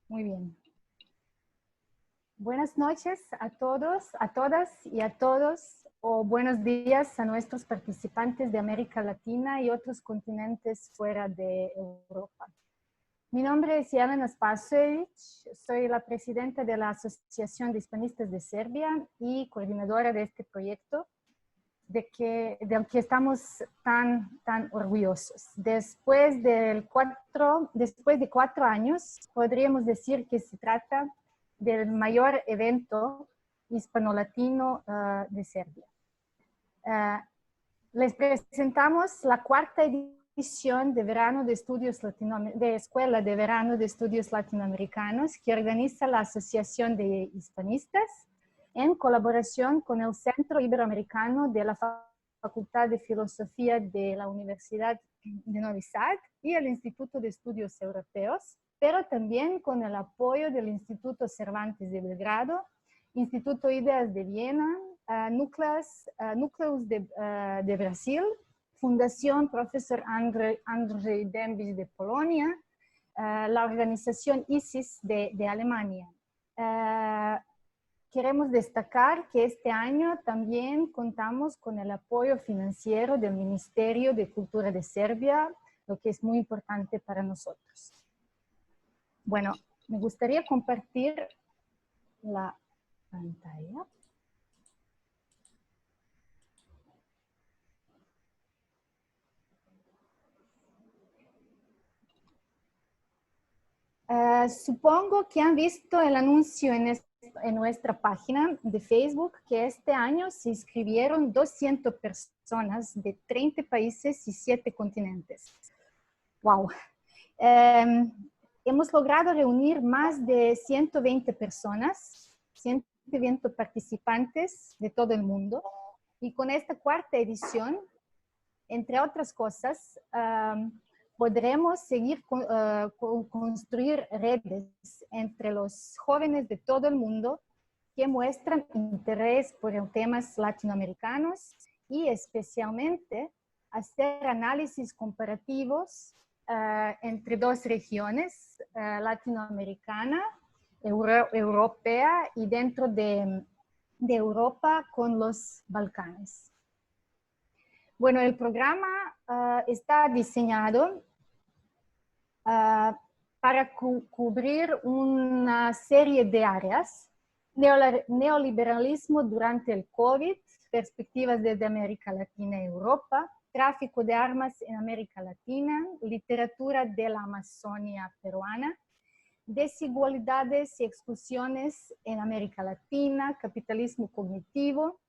Muy bien. Buenas noches a todos, a todas y a todos, o buenos días a nuestros participantes de América Latina y otros continentes fuera de Europa. Mi nombre es Jelena Spasojević, soy la presidenta de la Asociación de Hispanistas de Serbia y coordinadora de este proyecto, del que estamos tan orgullosos. Después de 4 años, podríamos decir que se trata del mayor evento hispano-latino de Serbia. Les presentamos la 4ª edición de Verano de Estudios de Escuela de Verano de Estudios Latinoamericanos que organiza la Asociación de Hispanistas en colaboración con el Centro Iberoamericano de la Facultad de Filosofía de la Universidad de Novi Sad y el Instituto de Estudios Europeos, pero también con el apoyo del Instituto Cervantes de Belgrado, Instituto Ideas de Viena, Núcleos de Brasil, Fundación Profesor Andrzej Dębicz de Polonia, la organización ISIS de Alemania. Queremos destacar que este año también contamos con el apoyo financiero del Ministerio de Cultura de Serbia, lo que es muy importante para nosotros. Bueno, me gustaría compartir la pantalla. Supongo que han visto el anuncio en nuestra página de Facebook que este año se inscribieron 200 personas de 30 países y 7 continentes. ¡Wow! Hemos logrado reunir más de 120 personas, 120 participantes de todo el mundo. Y con esta 4ª edición, entre otras cosas, podremos seguir construir redes entre los jóvenes de todo el mundo que muestran interés por temas latinoamericanos y especialmente hacer análisis comparativos entre 2 regiones, latinoamericana, europea y dentro de Europa con los Balcanes. Bueno, el programa está diseñado para cubrir una serie de áreas: neoliberalismo durante el COVID, perspectivas desde América Latina y Europa, tráfico de armas en América Latina, literatura de la Amazonia peruana, desigualdades y exclusiones en América Latina, capitalismo cognitivo,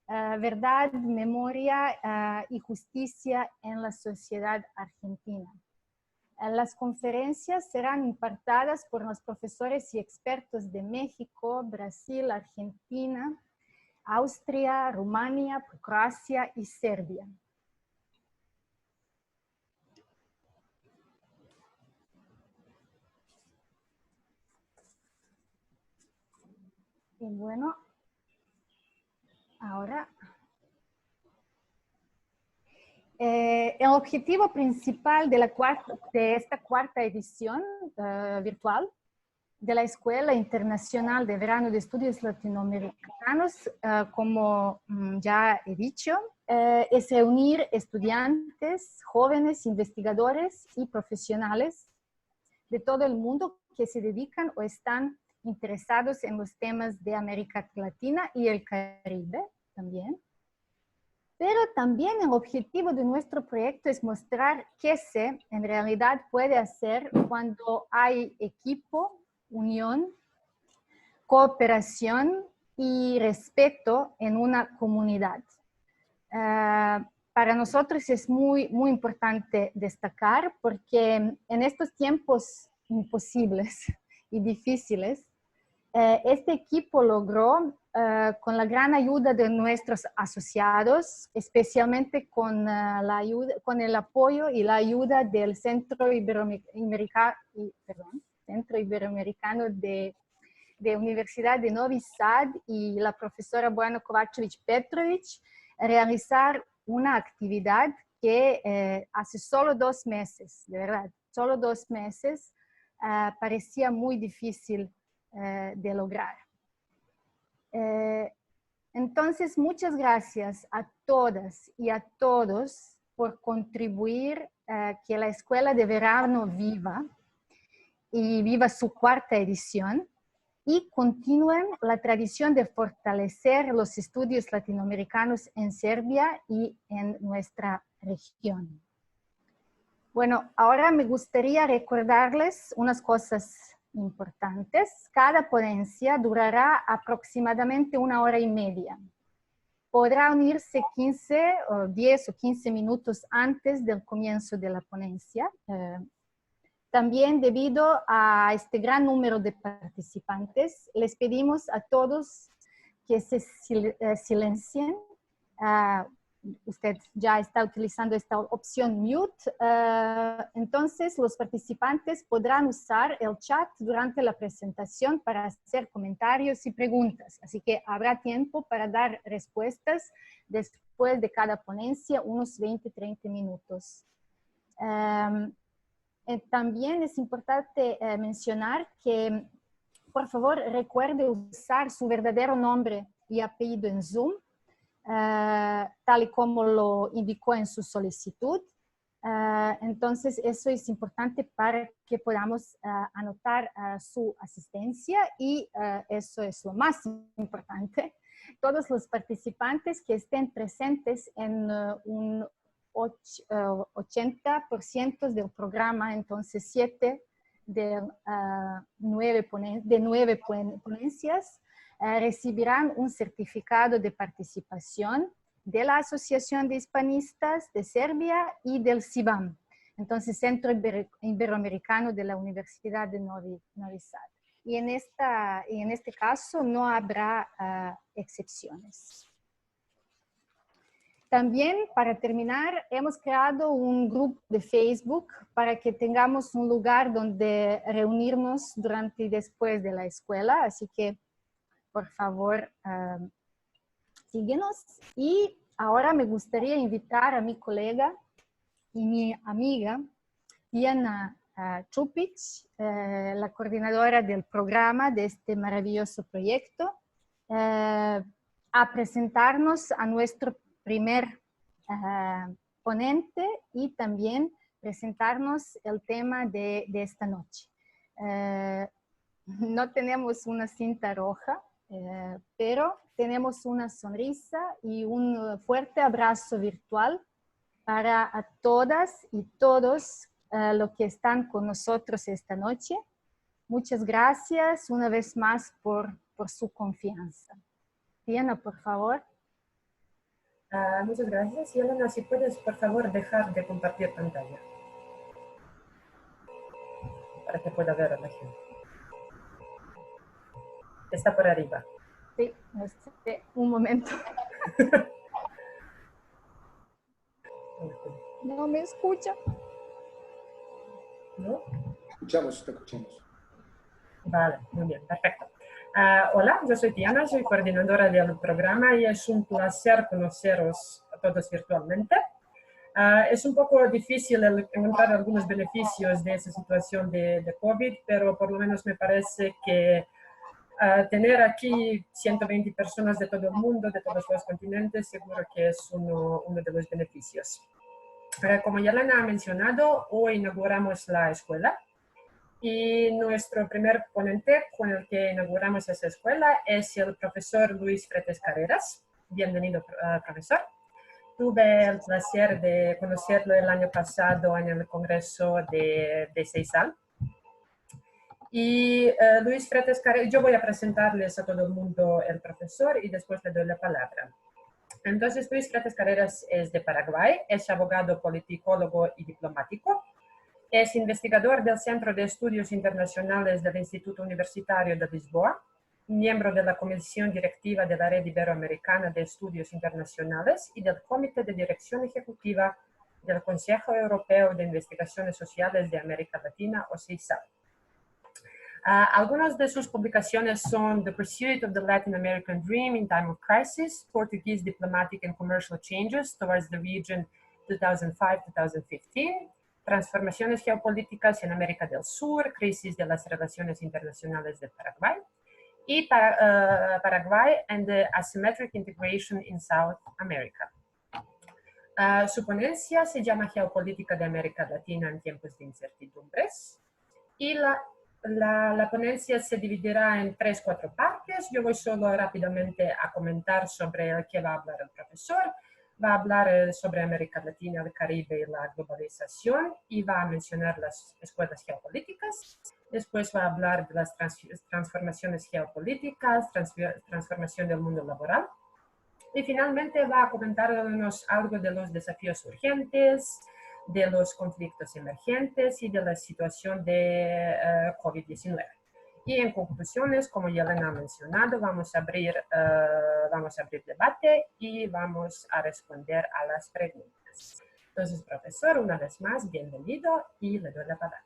verdad, memoria y justicia en la sociedad argentina. Las conferencias serán impartidas por los profesores y expertos de México, Brasil, Argentina, Austria, Rumania, Croacia y Serbia. Y bueno, ahora el objetivo principal de esta 4ª edición virtual de la Escuela Internacional de Verano de Estudios Latinoamericanos, como ya he dicho, es reunir estudiantes, jóvenes, investigadores y profesionales de todo el mundo que se dedican o están interesados en los temas de América Latina y el Caribe también. Pero también el objetivo de nuestro proyecto es mostrar qué se en realidad puede hacer cuando hay equipo, unión, cooperación y respeto en una comunidad. Para nosotros es muy importante destacar porque en estos tiempos imposibles y difíciles, este equipo logró, con la gran ayuda de nuestros asociados, especialmente con el apoyo y la ayuda del Centro Iberoamericano de Universidad de Novi Sad y la profesora Bojana Kovačević Petrović, realizar una actividad que hace solo 2 meses, de verdad, solo 2 meses, parecía muy difícil de lograr. Entonces, muchas gracias a todas y a todos por contribuir que la Escuela de Verano viva y viva su cuarta edición y continúen la tradición de fortalecer los estudios latinoamericanos en Serbia y en nuestra región. Bueno, ahora me gustaría recordarles unas cosas importantes. Cada ponencia durará aproximadamente 1 hora y media. Podrá unirse 10 o 15 minutos antes del comienzo de la ponencia. También debido a este gran número de participantes, les pedimos a todos que se silencien. Usted ya está utilizando esta opción mute, entonces los participantes podrán usar el chat durante la presentación para hacer comentarios y preguntas, así que habrá tiempo para dar respuestas después de cada ponencia, unos 20-30 minutos. También es importante mencionar que, por favor, recuerde usar su verdadero nombre y apellido en Zoom, tal y como lo indicó en su solicitud. Entonces, eso es importante para que podamos anotar su asistencia y eso es lo más importante. Todos los participantes que estén presentes en un 80% del programa, entonces 7 de 9 ponencias, recibirán un certificado de participación de la Asociación de Hispanistas de Serbia y del CIBAM, entonces Centro Iberoamericano de la Universidad de Novi Sad. Y en este caso no habrá excepciones. También, para terminar, hemos creado un grupo de Facebook para que tengamos un lugar donde reunirnos durante y después de la escuela, así que por favor, síguenos. Y ahora me gustaría invitar a mi colega y mi amiga, Diana Čupić, la coordinadora del programa de este maravilloso proyecto, a presentarnos a nuestro primer ponente y también presentarnos el tema de esta noche. No tenemos una cinta roja, pero tenemos una sonrisa y un fuerte abrazo virtual para todas y todos los que están con nosotros esta noche. Muchas gracias una vez más por su confianza. Diana, por favor. Muchas gracias. Y Elena, si puedes, por favor, dejar de compartir pantalla para que pueda ver a la gente. Está por arriba. Sí, un momento. No me escucha. ¿No? Te escuchamos. Vale, muy bien, perfecto. Hola, yo soy Diana, soy coordinadora del programa y es un placer conoceros a todos virtualmente. Es un poco difícil encontrar algunos beneficios de esa situación de COVID, pero por lo menos me parece que tener aquí 120 personas de todo el mundo, de todos los continentes, seguro que es uno de los beneficios. Como ya Elena ha mencionado, hoy inauguramos la escuela y nuestro primer ponente con el que inauguramos esa escuela es el profesor Luis Fretes Carreras. Bienvenido, profesor. Tuve el placer de conocerlo el año pasado en el Congreso de CEISAL. Y Luis Fretes Carreras, yo voy a presentarles a todo el mundo el profesor y después le doy la palabra. Entonces, Luis Fretes Carreras es de Paraguay, es abogado, politicólogo y diplomático. Es investigador del Centro de Estudios Internacionales del Instituto Universitario de Lisboa, miembro de la Comisión Directiva de la Red Iberoamericana de Estudios Internacionales y del Comité de Dirección Ejecutiva del Consejo Europeo de Investigaciones Sociales de América Latina, o CEISAL. Algunas de sus publicaciones son The Pursuit of the Latin American Dream in Time of Crisis, Portuguese Diplomatic and Commercial Changes Towards the Region 2005-2015, transformaciones geopolíticas en América del Sur, crisis de las relaciones internacionales de Paraguay, y Paraguay and the asymmetric integration in South America. Su ponencia se llama Geopolítica de América Latina en tiempos de incertidumbres, y la ponencia se dividirá en 3-4 partes. Yo voy solo rápidamente a comentar sobre qué va a hablar el profesor. Va a hablar sobre América Latina, el Caribe y la globalización, y va a mencionar las escuelas geopolíticas. Después va a hablar de las transformaciones geopolíticas, transformación del mundo laboral. Y finalmente va a comentarnos algo de los desafíos urgentes, de los conflictos emergentes y de la situación de COVID-19. Y en conclusiones, como ya Elena ha mencionado, vamos a abrir debate y vamos a responder a las preguntas. Entonces, profesor, una vez más, bienvenido y le doy la palabra.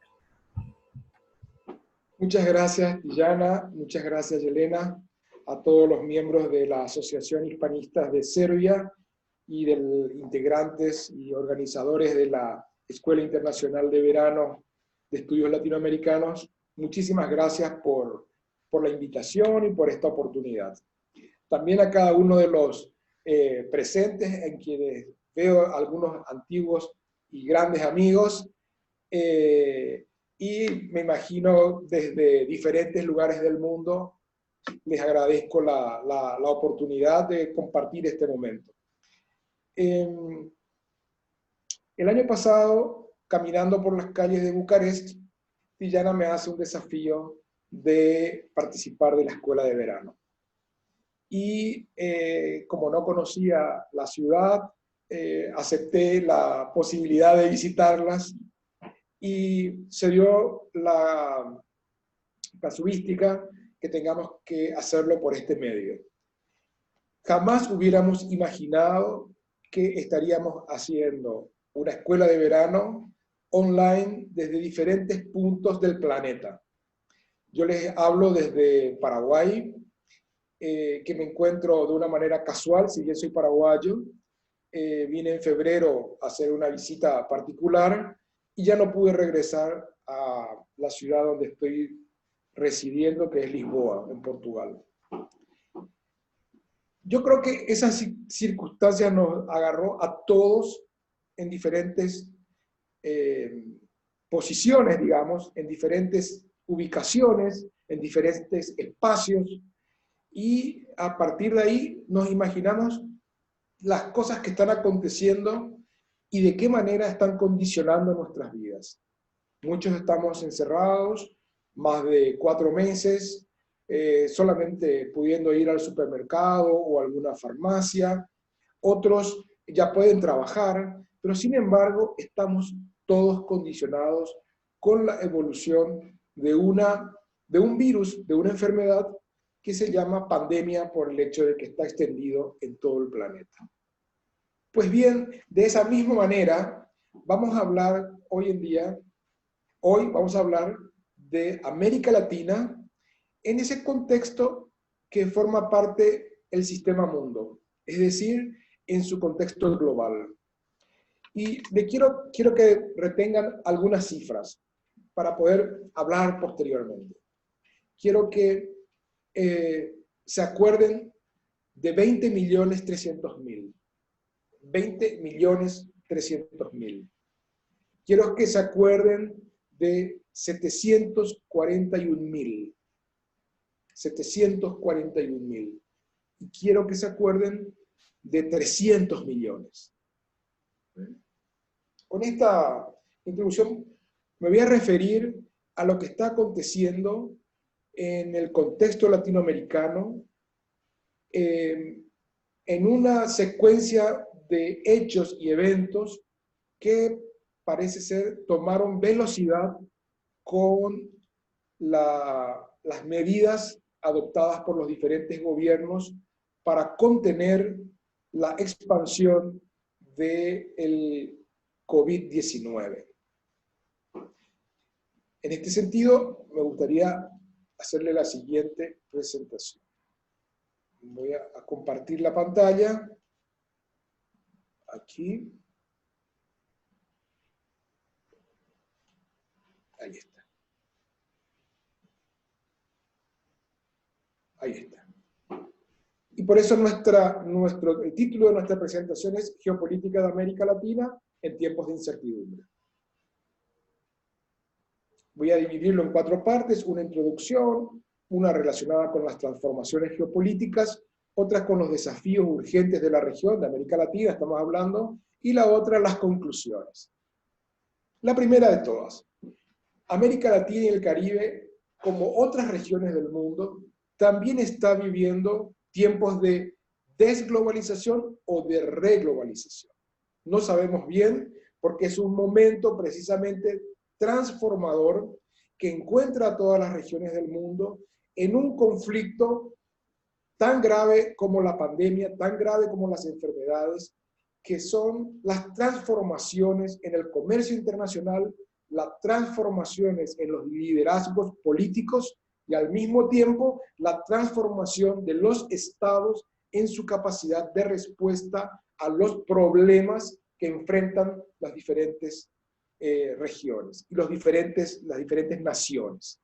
Muchas gracias, Tijana. Muchas gracias, Elena. A todos los miembros de la Asociación Hispanistas de Serbia y de integrantes y organizadores de la Escuela Internacional de Verano de Estudios Latinoamericanos. Muchísimas gracias por la invitación y por esta oportunidad. También a cada uno de los presentes, en quienes veo algunos antiguos y grandes amigos, y me imagino desde diferentes lugares del mundo. Les agradezco la oportunidad de compartir este momento. El año pasado, caminando por las calles de Bucarest, Tijana me hace un desafío de participar de la escuela de verano. Y como no conocía la ciudad, acepté la posibilidad de visitarlas, y se dio la casuística que tengamos que hacerlo por este medio. Jamás hubiéramos imaginado que estaríamos haciendo una escuela de verano online desde diferentes puntos del planeta. Yo les hablo desde Paraguay, que me encuentro de una manera casual, si bien soy paraguayo. Vine en febrero a hacer una visita particular y ya no pude regresar a la ciudad donde estoy residiendo, que es Lisboa, en Portugal. Yo creo que esa circunstancia nos agarró a todos en diferentes posiciones, digamos, en diferentes ubicaciones, en diferentes espacios, y a partir de ahí nos imaginamos las cosas que están aconteciendo y de qué manera están condicionando nuestras vidas. Muchos estamos encerrados, más de 4 meses, solamente pudiendo ir al supermercado o a alguna farmacia. Otros ya pueden trabajar, pero sin embargo estamos todos condicionados con la evolución de un virus, de una enfermedad que se llama pandemia por el hecho de que está extendido en todo el planeta. Pues bien, de esa misma manera vamos a hablar hoy vamos a hablar de América Latina en ese contexto que forma parte del sistema mundo, es decir, en su contexto global. Y quiero que retengan algunas cifras para poder hablar posteriormente. Quiero que se acuerden de 20.300.000. 20.300.000. Quiero que se acuerden de 741.000. 741.000. Y quiero que se acuerden de 300 millones. Con esta introducción me voy a referir a lo que está aconteciendo en el contexto latinoamericano, en una secuencia de hechos y eventos que parece ser tomaron velocidad con las medidas adoptadas por los diferentes gobiernos para contener la expansión del COVID-19. En este sentido, me gustaría hacerle la siguiente presentación. Voy a compartir la pantalla. Aquí. Ahí está. Ahí está. Y por eso el título de nuestra presentación es Geopolítica de América Latina en tiempos de incertidumbre. Voy a dividirlo en 4 partes, una introducción, una relacionada con las transformaciones geopolíticas, otra con los desafíos urgentes de la región, de América Latina, estamos hablando, y la otra, las conclusiones. La primera de todas, América Latina y el Caribe, como otras regiones del mundo, también está viviendo tiempos de desglobalización o de reglobalización. No sabemos bien, porque es un momento precisamente transformador que encuentra a todas las regiones del mundo en un conflicto tan grave como la pandemia, tan grave como las enfermedades, que son las transformaciones en el comercio internacional, las transformaciones en los liderazgos políticos y al mismo tiempo la transformación de los estados en su capacidad de respuesta a los problemas que enfrentan las diferentes regiones y las diferentes naciones.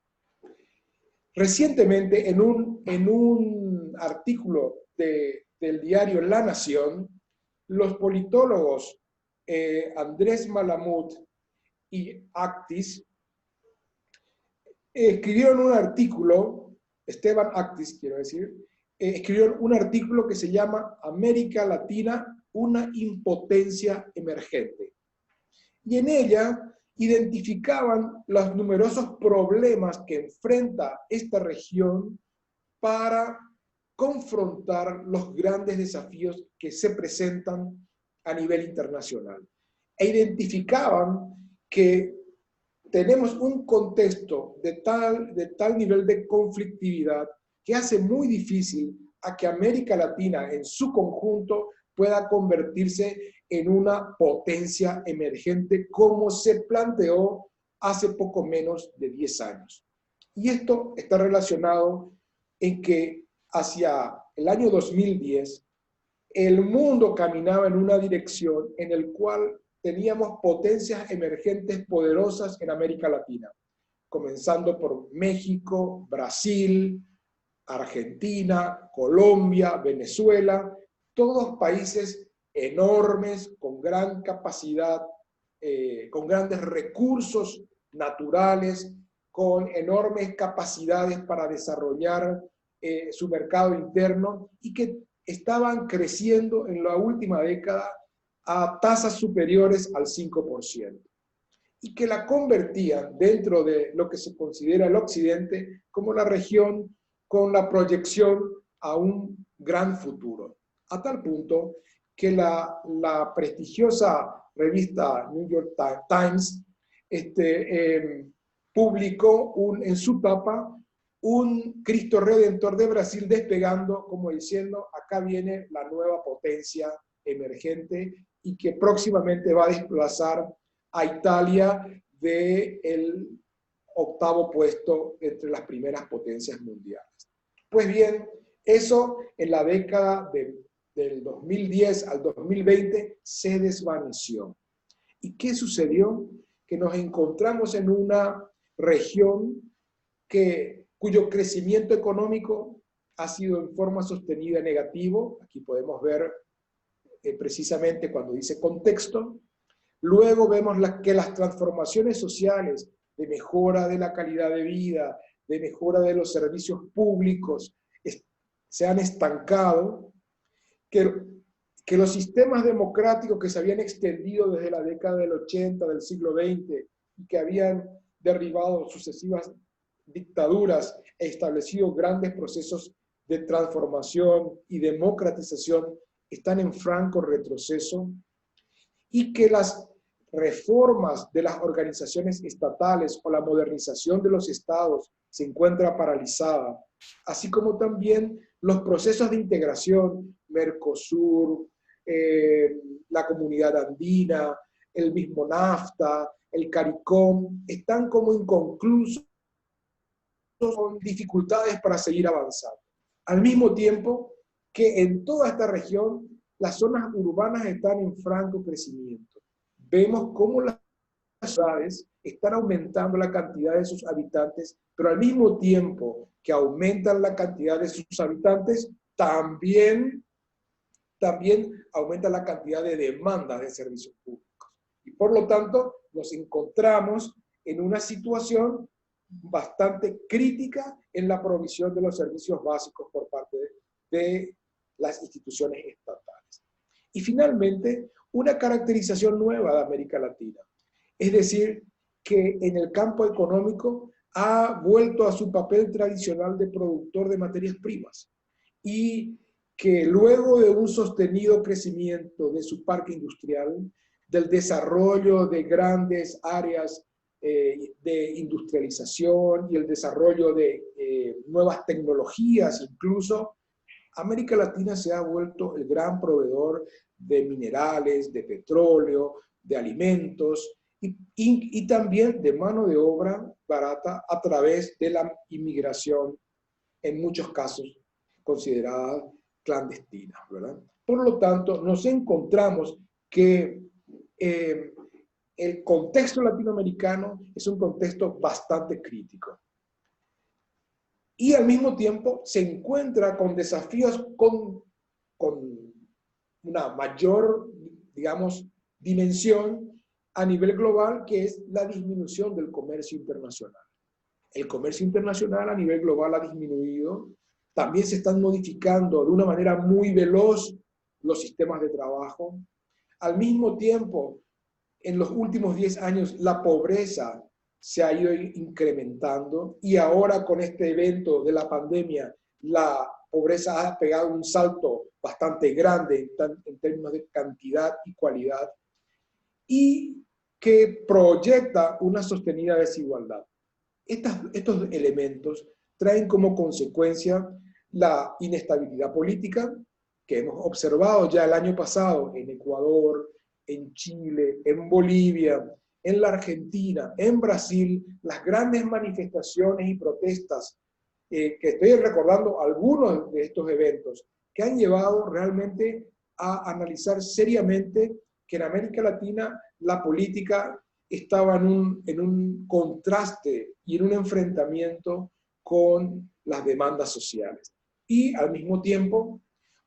Recientemente, en un artículo del diario La Nación, los politólogos Andrés Malamud y Actis escribieron un artículo, Esteban Actis quiero decir, escribieron un artículo que se llama América Latina, una impotencia emergente. Y en ella identificaban los numerosos problemas que enfrenta esta región para confrontar los grandes desafíos que se presentan a nivel internacional. E identificaban que tenemos un contexto de tal nivel de conflictividad que hace muy difícil a que América Latina en su conjunto pueda convertirse en una potencia emergente como se planteó hace poco menos de 10 años. Y esto está relacionado en que hacia el año 2010 el mundo caminaba en una dirección en la cual teníamos potencias emergentes poderosas en América Latina, comenzando por México, Brasil, Argentina, Colombia, Venezuela, todos países enormes, con gran capacidad, con grandes recursos naturales, con enormes capacidades para desarrollar su mercado interno y que estaban creciendo en la última década a tasas superiores al 5%. Y que la convertían dentro de lo que se considera el Occidente como la región con la proyección a un gran futuro. A tal punto que la prestigiosa revista New York Times publicó en su tapa un Cristo Redentor de Brasil despegando, como diciendo, acá viene la nueva potencia emergente y que próximamente va a desplazar a Italia del 8º puesto entre las primeras potencias mundiales. Pues bien, eso en la década del 2010 al 2020 se desvaneció. ¿Y qué sucedió? Que nos encontramos en una región cuyo crecimiento económico ha sido en forma sostenida negativo. Aquí podemos ver precisamente cuando dice contexto. Luego vemos que las transformaciones sociales de mejora de la calidad de vida, de mejora de los servicios públicos, se han estancado, que los sistemas democráticos que se habían extendido desde la década del 80 del siglo XX y que habían derribado sucesivas dictaduras e establecido grandes procesos de transformación y democratización están en franco retroceso, y que las reformas de las organizaciones estatales o la modernización de los estados se encuentra paralizada, así como también los procesos de integración, Mercosur, la Comunidad Andina, el mismo NAFTA, el CARICOM, están como inconclusos, con dificultades para seguir avanzando. Al mismo tiempo que en toda esta región las zonas urbanas están en franco crecimiento. Vemos cómo las ciudades están aumentando la cantidad de sus habitantes, pero al mismo tiempo que aumentan la cantidad de sus habitantes, también aumenta la cantidad de demandas de servicios públicos. Y por lo tanto, nos encontramos en una situación bastante crítica en la provisión de los servicios básicos por parte de las instituciones estatales. Y finalmente, una caracterización nueva de América Latina. Es decir, que en el campo económico ha vuelto a su papel tradicional de productor de materias primas y que luego de un sostenido crecimiento de su parque industrial, del desarrollo de grandes áreas de industrialización y el desarrollo de nuevas tecnologías incluso, América Latina se ha vuelto el gran proveedor de minerales, de petróleo, de alimentos y también de mano de obra barata a través de la inmigración, en muchos casos considerada clandestina, ¿verdad? Por lo tanto, nos encontramos que el contexto latinoamericano es un contexto bastante crítico. Y al mismo tiempo se encuentra con desafíos con una mayor, digamos, dimensión a nivel global, que es la disminución del comercio internacional. El comercio internacional a nivel global ha disminuido. También se están modificando de una manera muy veloz los sistemas de trabajo. Al mismo tiempo, en los últimos 10 años, la pobreza se ha ido incrementando y ahora con este evento de la pandemia, la pobreza ha pegado un salto bastante grande en términos de cantidad y cualidad y que proyecta una sostenida desigualdad. Estos elementos traen como consecuencia la inestabilidad política que hemos observado ya el año pasado en Ecuador, en Chile, en Bolivia, en la Argentina, en Brasil, las grandes manifestaciones y protestas, que estoy recordando algunos de estos eventos, que han llevado realmente a analizar seriamente que en América Latina la política estaba en un contraste y en un enfrentamiento con las demandas sociales. Y al mismo tiempo,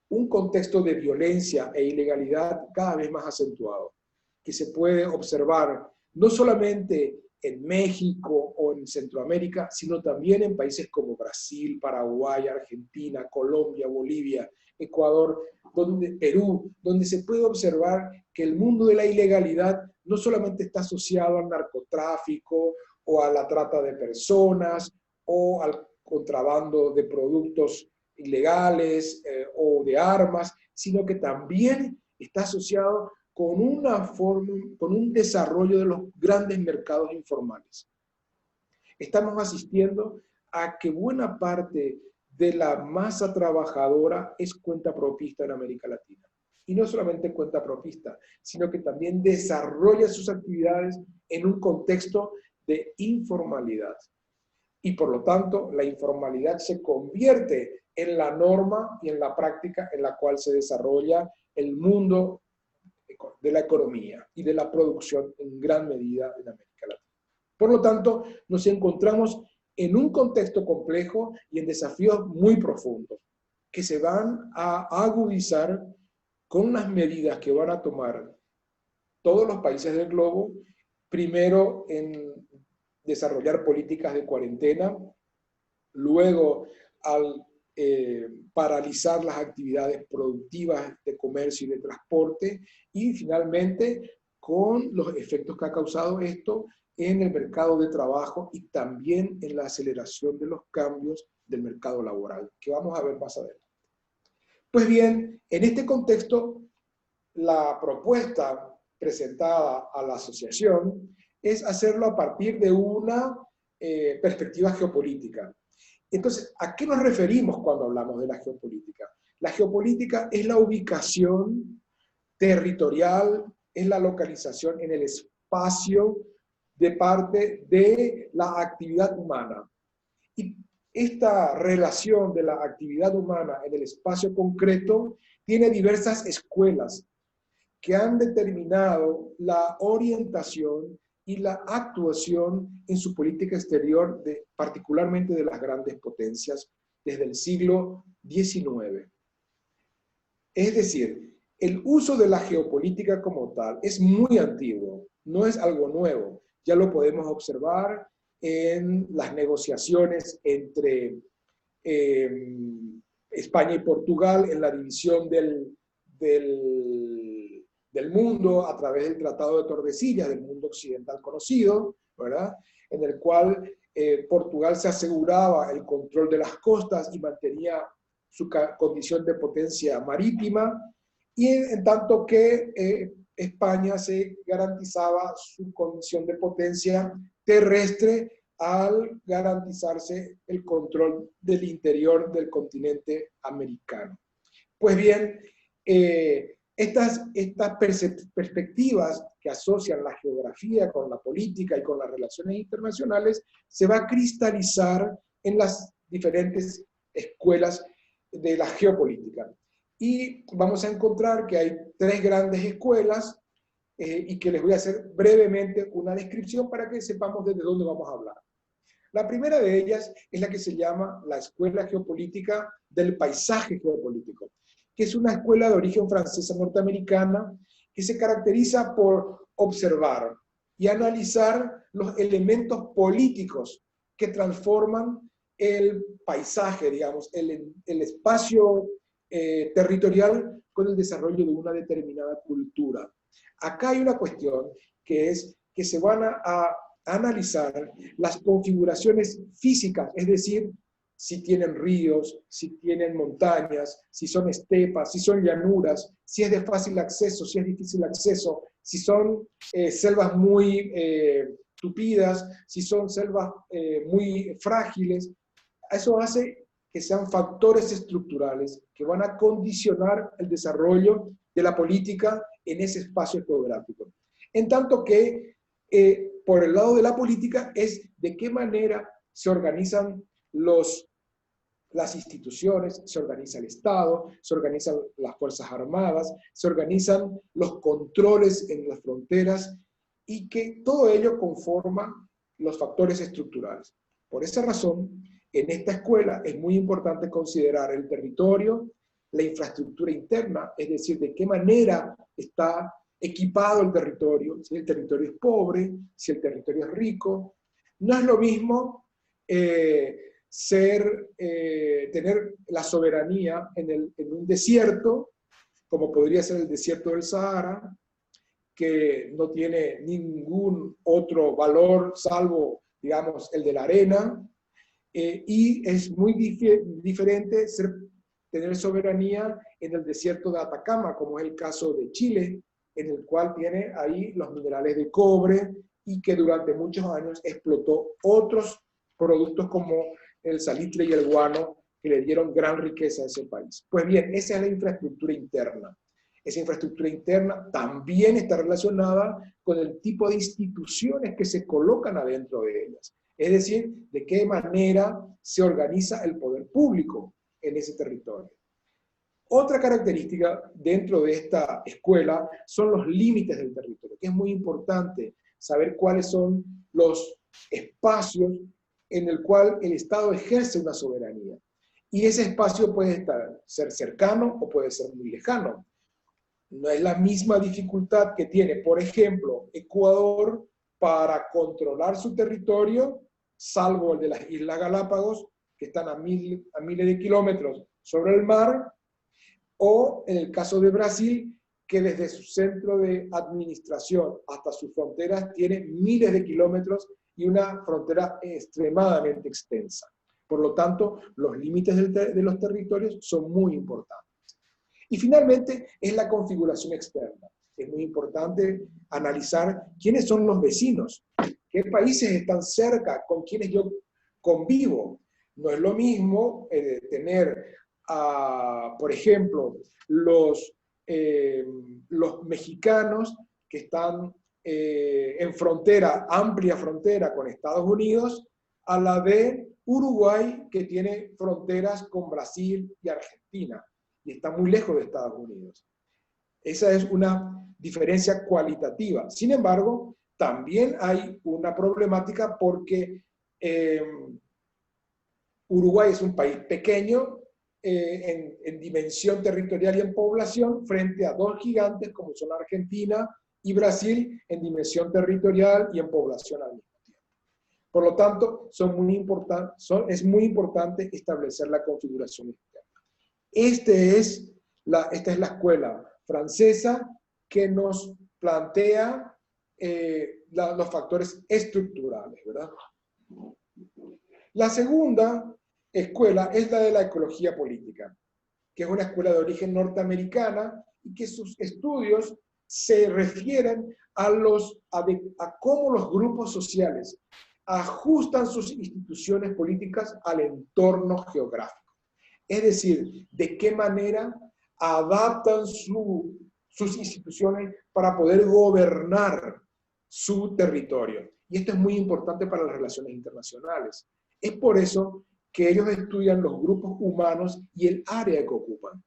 un contexto de violencia e ilegalidad cada vez más acentuado, que se puede observar no solamente en México o en Centroamérica, sino también en países como Brasil, Paraguay, Argentina, Colombia, Bolivia, Ecuador, Perú, donde se puede observar que el mundo de la ilegalidad no solamente está asociado al narcotráfico o a la trata de personas o al contrabando de productos ilegales o de armas, sino que también está asociado con un desarrollo de los grandes mercados informales. Estamos asistiendo a que buena parte de la masa trabajadora es cuentapropista en América Latina. Y no solamente cuentapropista, sino que también desarrolla sus actividades en un contexto de informalidad. Y por lo tanto, la informalidad se convierte en la norma y en la práctica en la cual se desarrolla el mundo de la economía y de la producción en gran medida en América Latina. Por lo tanto, nos encontramos en un contexto complejo y en desafíos muy profundos que se van a agudizar con las medidas que van a tomar todos los países del globo, primero en desarrollar políticas de cuarentena, luego al paralizar las actividades productivas de comercio y de transporte, y finalmente con los efectos que ha causado esto en el mercado de trabajo y también en la aceleración de los cambios del mercado laboral, que vamos a ver más adelante. Pues bien, en este contexto, la propuesta presentada a la asociación es hacerlo a partir de una perspectiva geopolítica. Entonces, ¿a qué nos referimos cuando hablamos de la geopolítica? La geopolítica es la ubicación territorial, es la localización en el espacio de parte de la actividad humana. Y esta relación de la actividad humana en el espacio concreto tiene diversas escuelas que han determinado la orientación y la actuación en su política exterior, particularmente de las grandes potencias, desde el siglo XIX. Es decir, el uso de la geopolítica como tal es muy antiguo, no es algo nuevo. Ya lo podemos observar en las negociaciones entre España y Portugal en la división del mundo a través del Tratado de Tordesillas, del mundo occidental conocido, ¿verdad? En el cual Portugal se aseguraba el control de las costas y mantenía su condición de potencia marítima, y en tanto que España se garantizaba su condición de potencia terrestre al garantizarse el control del interior del continente americano. Pues bien, estas perspectivas que asocian la geografía con la política y con las relaciones internacionales se va a cristalizar en las diferentes escuelas de la geopolítica. Y vamos a encontrar que hay tres grandes escuelas y que les voy a hacer brevemente una descripción para que sepamos desde dónde vamos a hablar. La primera de ellas es la que se llama la Escuela Geopolítica del Paisaje Geopolítico, que es una escuela de origen francesa norteamericana que se caracteriza por observar y analizar los elementos políticos que transforman el paisaje, digamos, el espacio territorial con el desarrollo de una determinada cultura. Acá hay una cuestión que es que se van a analizar las configuraciones físicas, es decir, si tienen ríos, si tienen montañas, si son estepas, si son llanuras, si es de fácil acceso, si es difícil acceso, si son selvas muy tupidas, si son selvas muy frágiles. Eso hace que sean factores estructurales que van a condicionar el desarrollo de la política en ese espacio geográfico. En tanto que por el lado de la política es de qué manera se organizan las instituciones, se organiza el Estado, se organizan las Fuerzas Armadas, se organizan los controles en las fronteras y que todo ello conforma los factores estructurales. Por esa razón, en esta escuela es muy importante considerar el territorio, la infraestructura interna, es decir, de qué manera está equipado el territorio, si el territorio es pobre, si el territorio es rico. No es lo mismo tener la soberanía en un desierto, como podría ser el desierto del Sahara, que no tiene ningún otro valor salvo, digamos, el de la arena, y es muy diferente tener soberanía en el desierto de Atacama, como es el caso de Chile, en el cual tiene ahí los minerales de cobre y que durante muchos años explotó otros productos como el salitre y el guano que le dieron gran riqueza a ese país. Pues bien, esa es la infraestructura interna. Esa infraestructura interna también está relacionada con el tipo de instituciones que se colocan adentro de ellas. Es decir, de qué manera se organiza el poder público en ese territorio. Otra característica dentro de esta escuela son los límites del territorio, que es muy importante saber cuáles son los espacios en el cual el Estado ejerce una soberanía. Y ese espacio puede ser cercano o puede ser muy lejano. No es la misma dificultad que tiene, por ejemplo, Ecuador para controlar su territorio, salvo el de las Islas Galápagos, que están a miles de kilómetros sobre el mar, o en el caso de Brasil, que desde su centro de administración hasta sus fronteras tiene miles de kilómetros y una frontera extremadamente extensa. Por lo tanto, los límites de los territorios son muy importantes. Y finalmente, es la configuración externa. Es muy importante analizar quiénes son los vecinos, qué países están cerca, con quienes yo convivo. No es lo mismo tener, por ejemplo, los mexicanos que están en frontera, amplia frontera con Estados Unidos, a la de Uruguay, que tiene fronteras con Brasil y Argentina, y está muy lejos de Estados Unidos. Esa es una diferencia cualitativa. Sin embargo, también hay una problemática porque Uruguay es un país pequeño en dimensión territorial y en población frente a dos gigantes como son Argentina y Brasil en dimensión territorial y en población al mismo tiempo. Por lo tanto, es muy importante establecer la configuración interna. Esta es la escuela francesa que nos plantea los factores estructurales, ¿verdad? La segunda escuela es la de la ecología política, que es una escuela de origen norteamericana y que sus estudios se refieren a cómo los grupos sociales ajustan sus instituciones políticas al entorno geográfico. Es decir, de qué manera adaptan sus instituciones para poder gobernar su territorio. Y esto es muy importante para las relaciones internacionales. Es por eso que ellos estudian los grupos humanos y el área que ocupan.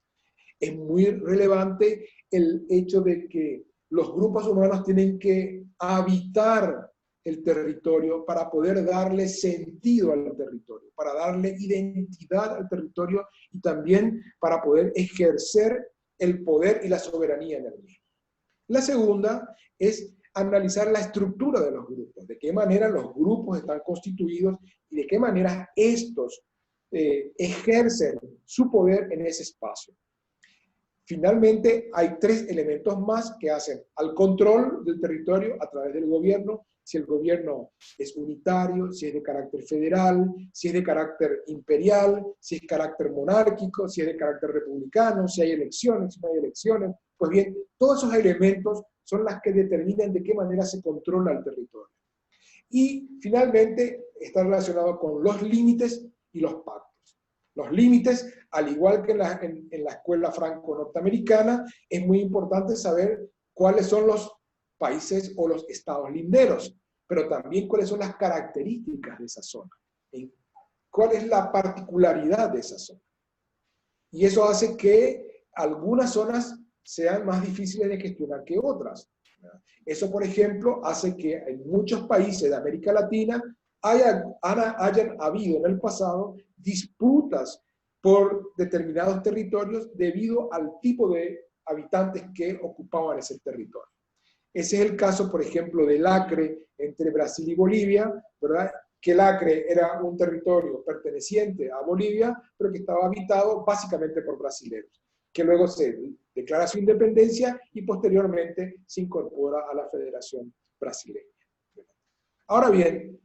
Es muy relevante el hecho de que los grupos humanos tienen que habitar el territorio para poder darle sentido al territorio, para darle identidad al territorio y también para poder ejercer el poder y la soberanía en el mismo. La segunda es analizar la estructura de los grupos, de qué manera los grupos están constituidos y de qué manera estos ejercen su poder en ese espacio. Finalmente, hay tres elementos más que hacen al control del territorio a través del gobierno, si el gobierno es unitario, si es de carácter federal, si es de carácter imperial, si es de carácter monárquico, si es de carácter republicano, si hay elecciones, si no hay elecciones. Pues bien, todos esos elementos son las que determinan de qué manera se controla el territorio. Y finalmente está relacionado con los límites y los pactos. Los límites, al igual que en la escuela franco-norteamericana, es muy importante saber cuáles son los países o los estados linderos, pero también cuáles son las características de esa zona, cuál es la particularidad de esa zona. Y eso hace que algunas zonas sean más difíciles de gestionar que otras. Eso, por ejemplo, hace que en muchos países de América Latina hayan habido en el pasado disputas por determinados territorios debido al tipo de habitantes que ocupaban ese territorio. Ese es el caso, por ejemplo, del Acre entre Brasil y Bolivia, ¿verdad? Que el Acre era un territorio perteneciente a Bolivia, pero que estaba habitado básicamente por brasileños, que luego se declara su independencia y posteriormente se incorpora a la Federación Brasileña. Ahora bien,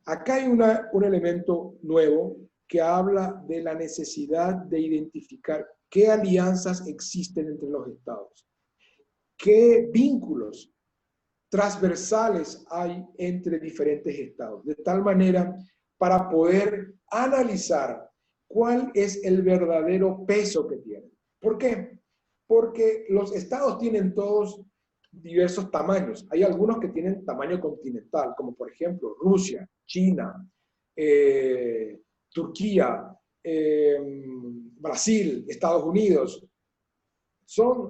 acá hay un elemento nuevo que habla de la necesidad de identificar qué alianzas existen entre los estados, qué vínculos transversales hay entre diferentes estados, de tal manera para poder analizar cuál es el verdadero peso que tienen. ¿Por qué? Porque los estados tienen todos diversos tamaños. Hay algunos que tienen tamaño continental, como por ejemplo Rusia, China, Turquía, Brasil, Estados Unidos,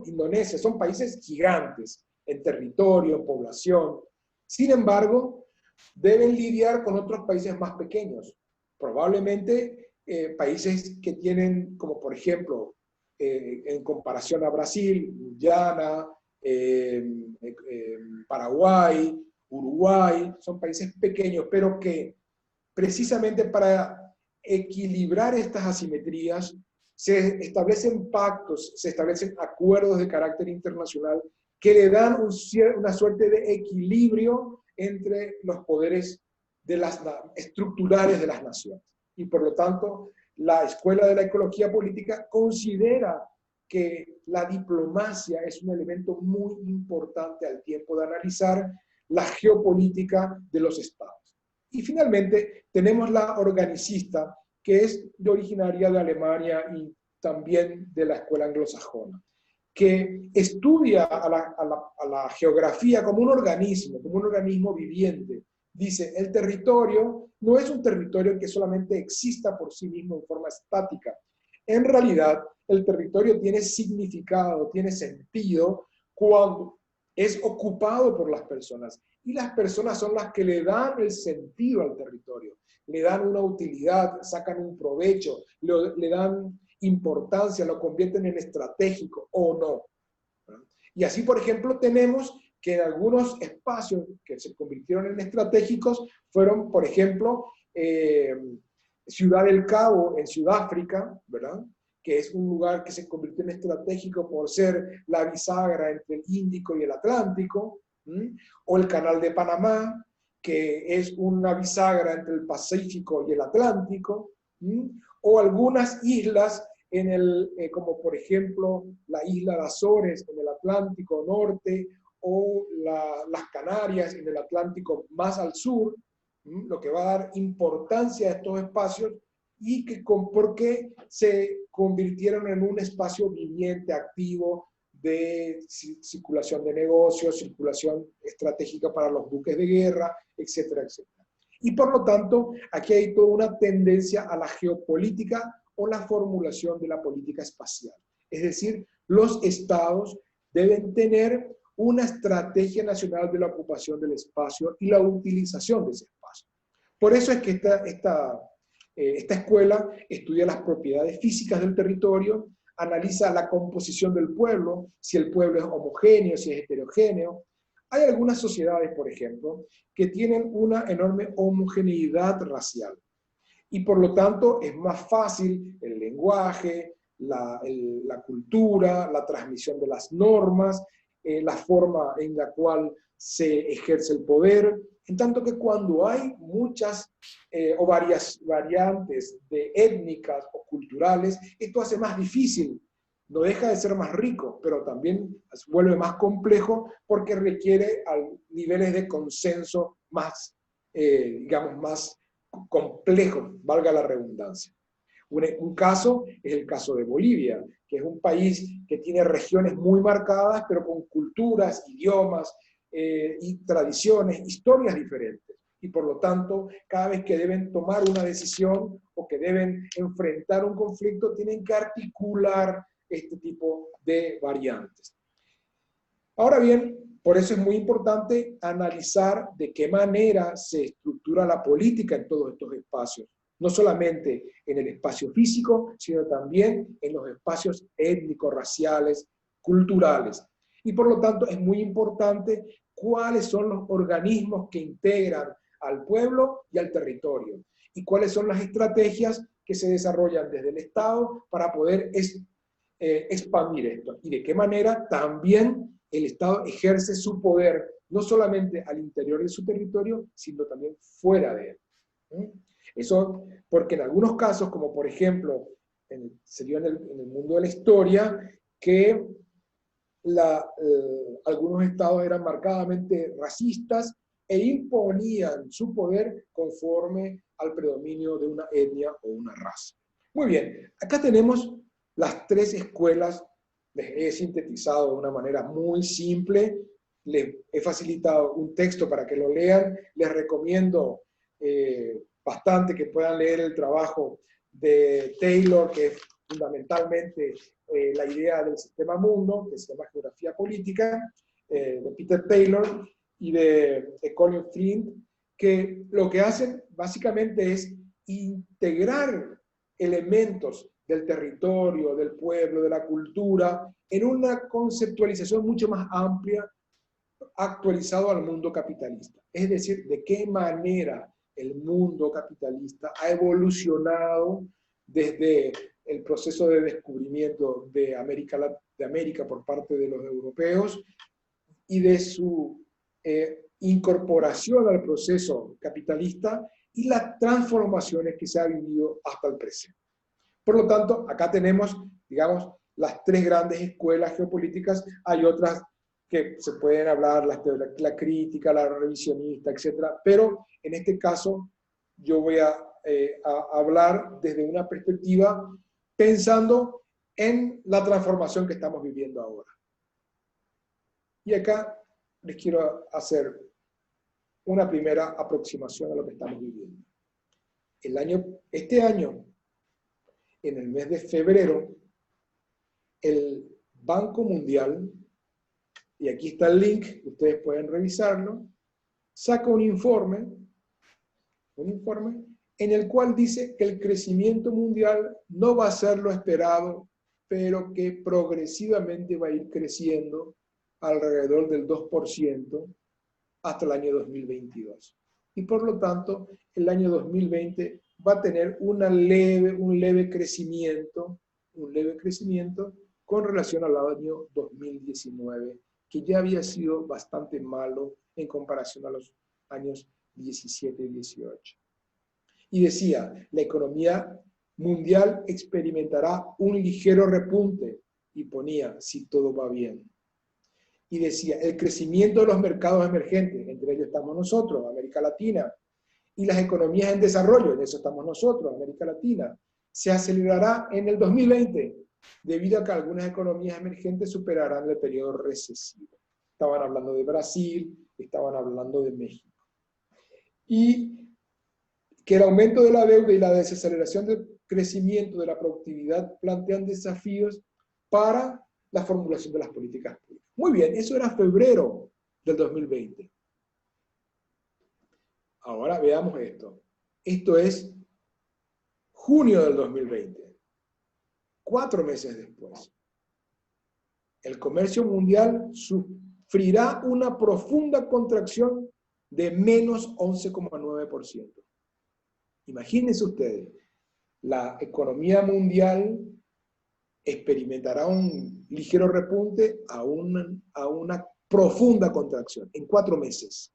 Indonesia, son países gigantes en territorio, en población. Sin embargo, deben lidiar con otros países más pequeños. Probablemente países que tienen, como por ejemplo, en comparación a Brasil, Guyana, Paraguay, Uruguay, son países pequeños, pero que precisamente para equilibrar estas asimetrías se establecen pactos, se establecen acuerdos de carácter internacional que le dan una suerte de equilibrio entre los poderes estructurales de las naciones. Y por lo tanto, la Escuela de la Ecología Política considera que la diplomacia es un elemento muy importante al tiempo de analizar la geopolítica de los estados. Y finalmente, tenemos la organicista, que es originaria de Alemania y también de la escuela anglosajona, que estudia a la geografía como un organismo viviente. Dice, el territorio no es un territorio que solamente exista por sí mismo en forma estática. En realidad, el territorio tiene significado, tiene sentido cuando es ocupado por las personas. Y las personas son las que le dan el sentido al territorio, le dan una utilidad, sacan un provecho, le dan importancia, lo convierten en estratégico o no. Y así, por ejemplo, tenemos que en algunos espacios que se convirtieron en estratégicos fueron, por ejemplo, Ciudad del Cabo en Sudáfrica, ¿verdad? Que es un lugar que se convirtió en estratégico por ser la bisagra entre el Índico y el Atlántico, o el Canal de Panamá, que es una bisagra entre el Pacífico y el Atlántico, o algunas islas como por ejemplo la isla de Azores en el Atlántico Norte, o las Canarias en el Atlántico más al sur, lo que va a dar importancia a estos espacios y porque se convirtieron en un espacio viviente, activo, de circulación de negocios, circulación estratégica para los buques de guerra, etcétera, etcétera. Y por lo tanto, aquí hay toda una tendencia a la geopolítica o la formulación de la política espacial. Es decir, los estados deben tener una estrategia nacional de la ocupación del espacio y la utilización de ese espacio. Por eso es que esta escuela estudia las propiedades físicas del territorio, analiza la composición del pueblo, si el pueblo es homogéneo, si es heterogéneo. Hay algunas sociedades, por ejemplo, que tienen una enorme homogeneidad racial y por lo tanto es más fácil el lenguaje, la cultura, la transmisión de las normas, la forma en la cual se ejerce el poder, en tanto que cuando hay muchas o varias variantes de étnicas o culturales, esto hace más difícil, no deja de ser más rico, pero también se vuelve más complejo porque requiere niveles de consenso más, digamos, más complejos, valga la redundancia. Un caso es el caso de Bolivia, que es un país que tiene regiones muy marcadas, pero con culturas, idiomas y tradiciones, historias diferentes. Y por lo tanto, cada vez que deben tomar una decisión o que deben enfrentar un conflicto, tienen que articular este tipo de variantes. Ahora bien, por eso es muy importante analizar de qué manera se estructura la política en todos estos espacios. No solamente en el espacio físico, sino también en los espacios étnicos, raciales, culturales. Y por lo tanto es muy importante cuáles son los organismos que integran al pueblo y al territorio. Y cuáles son las estrategias que se desarrollan desde el Estado para poder expandir esto. Y de qué manera también el Estado ejerce su poder, no solamente al interior de su territorio, sino también fuera de él. Eso porque en algunos casos, como por ejemplo, se dio en el mundo de la historia, que algunos estados eran marcadamente racistas e imponían su poder conforme al predominio de una etnia o una raza. Muy bien, acá tenemos las tres escuelas. Les he sintetizado de una manera muy simple, les he facilitado un texto para que lo lean, les recomiendo bastante que puedan leer el trabajo de Taylor, que es fundamentalmente la idea del sistema mundo, que se llama Geografía Política, de Peter Taylor y de Colin Flint, que lo que hacen básicamente es integrar elementos del territorio, del pueblo, de la cultura, en una conceptualización mucho más amplia, actualizado al mundo capitalista. Es decir, de qué manera el mundo capitalista ha evolucionado desde el proceso de descubrimiento de América por parte de los europeos y de su incorporación al proceso capitalista y las transformaciones que se ha vivido hasta el presente. Por lo tanto, acá tenemos, digamos, las tres grandes escuelas geopolíticas. Hay otras que se pueden hablar, la crítica, la revisionista, etc. Pero en este caso yo voy a hablar desde una perspectiva pensando en la transformación que estamos viviendo ahora. Y acá les quiero hacer una primera aproximación a lo que estamos viviendo. Este año, en el mes de febrero, el Banco Mundial y aquí está el link, ustedes pueden revisarlo, saca un informe en el cual dice que el crecimiento mundial no va a ser lo esperado, pero que progresivamente va a ir creciendo alrededor del 2% hasta el año 2022. Y por lo tanto, el año 2020 va a tener un leve crecimiento con relación al año 2019, que ya había sido bastante malo en comparación a los años 17 y 18. Y decía, la economía mundial experimentará un ligero repunte, y ponía, si todo va bien. Y decía, el crecimiento de los mercados emergentes, entre ellos estamos nosotros, América Latina, y las economías en desarrollo, en eso estamos nosotros, América Latina, se acelerará en el 2020, debido a que algunas economías emergentes superarán el periodo recesivo. Estaban hablando de Brasil, estaban hablando de México. Y que el aumento de la deuda y la desaceleración del crecimiento de la productividad plantean desafíos para la formulación de las políticas públicas. Muy bien, eso era febrero del 2020. Ahora veamos esto. Esto es junio del 2020. 4 meses después. El comercio mundial sufrirá una profunda contracción de menos 11,9%. Imagínense ustedes, la economía mundial experimentará un ligero repunte a una profunda contracción en 4 meses.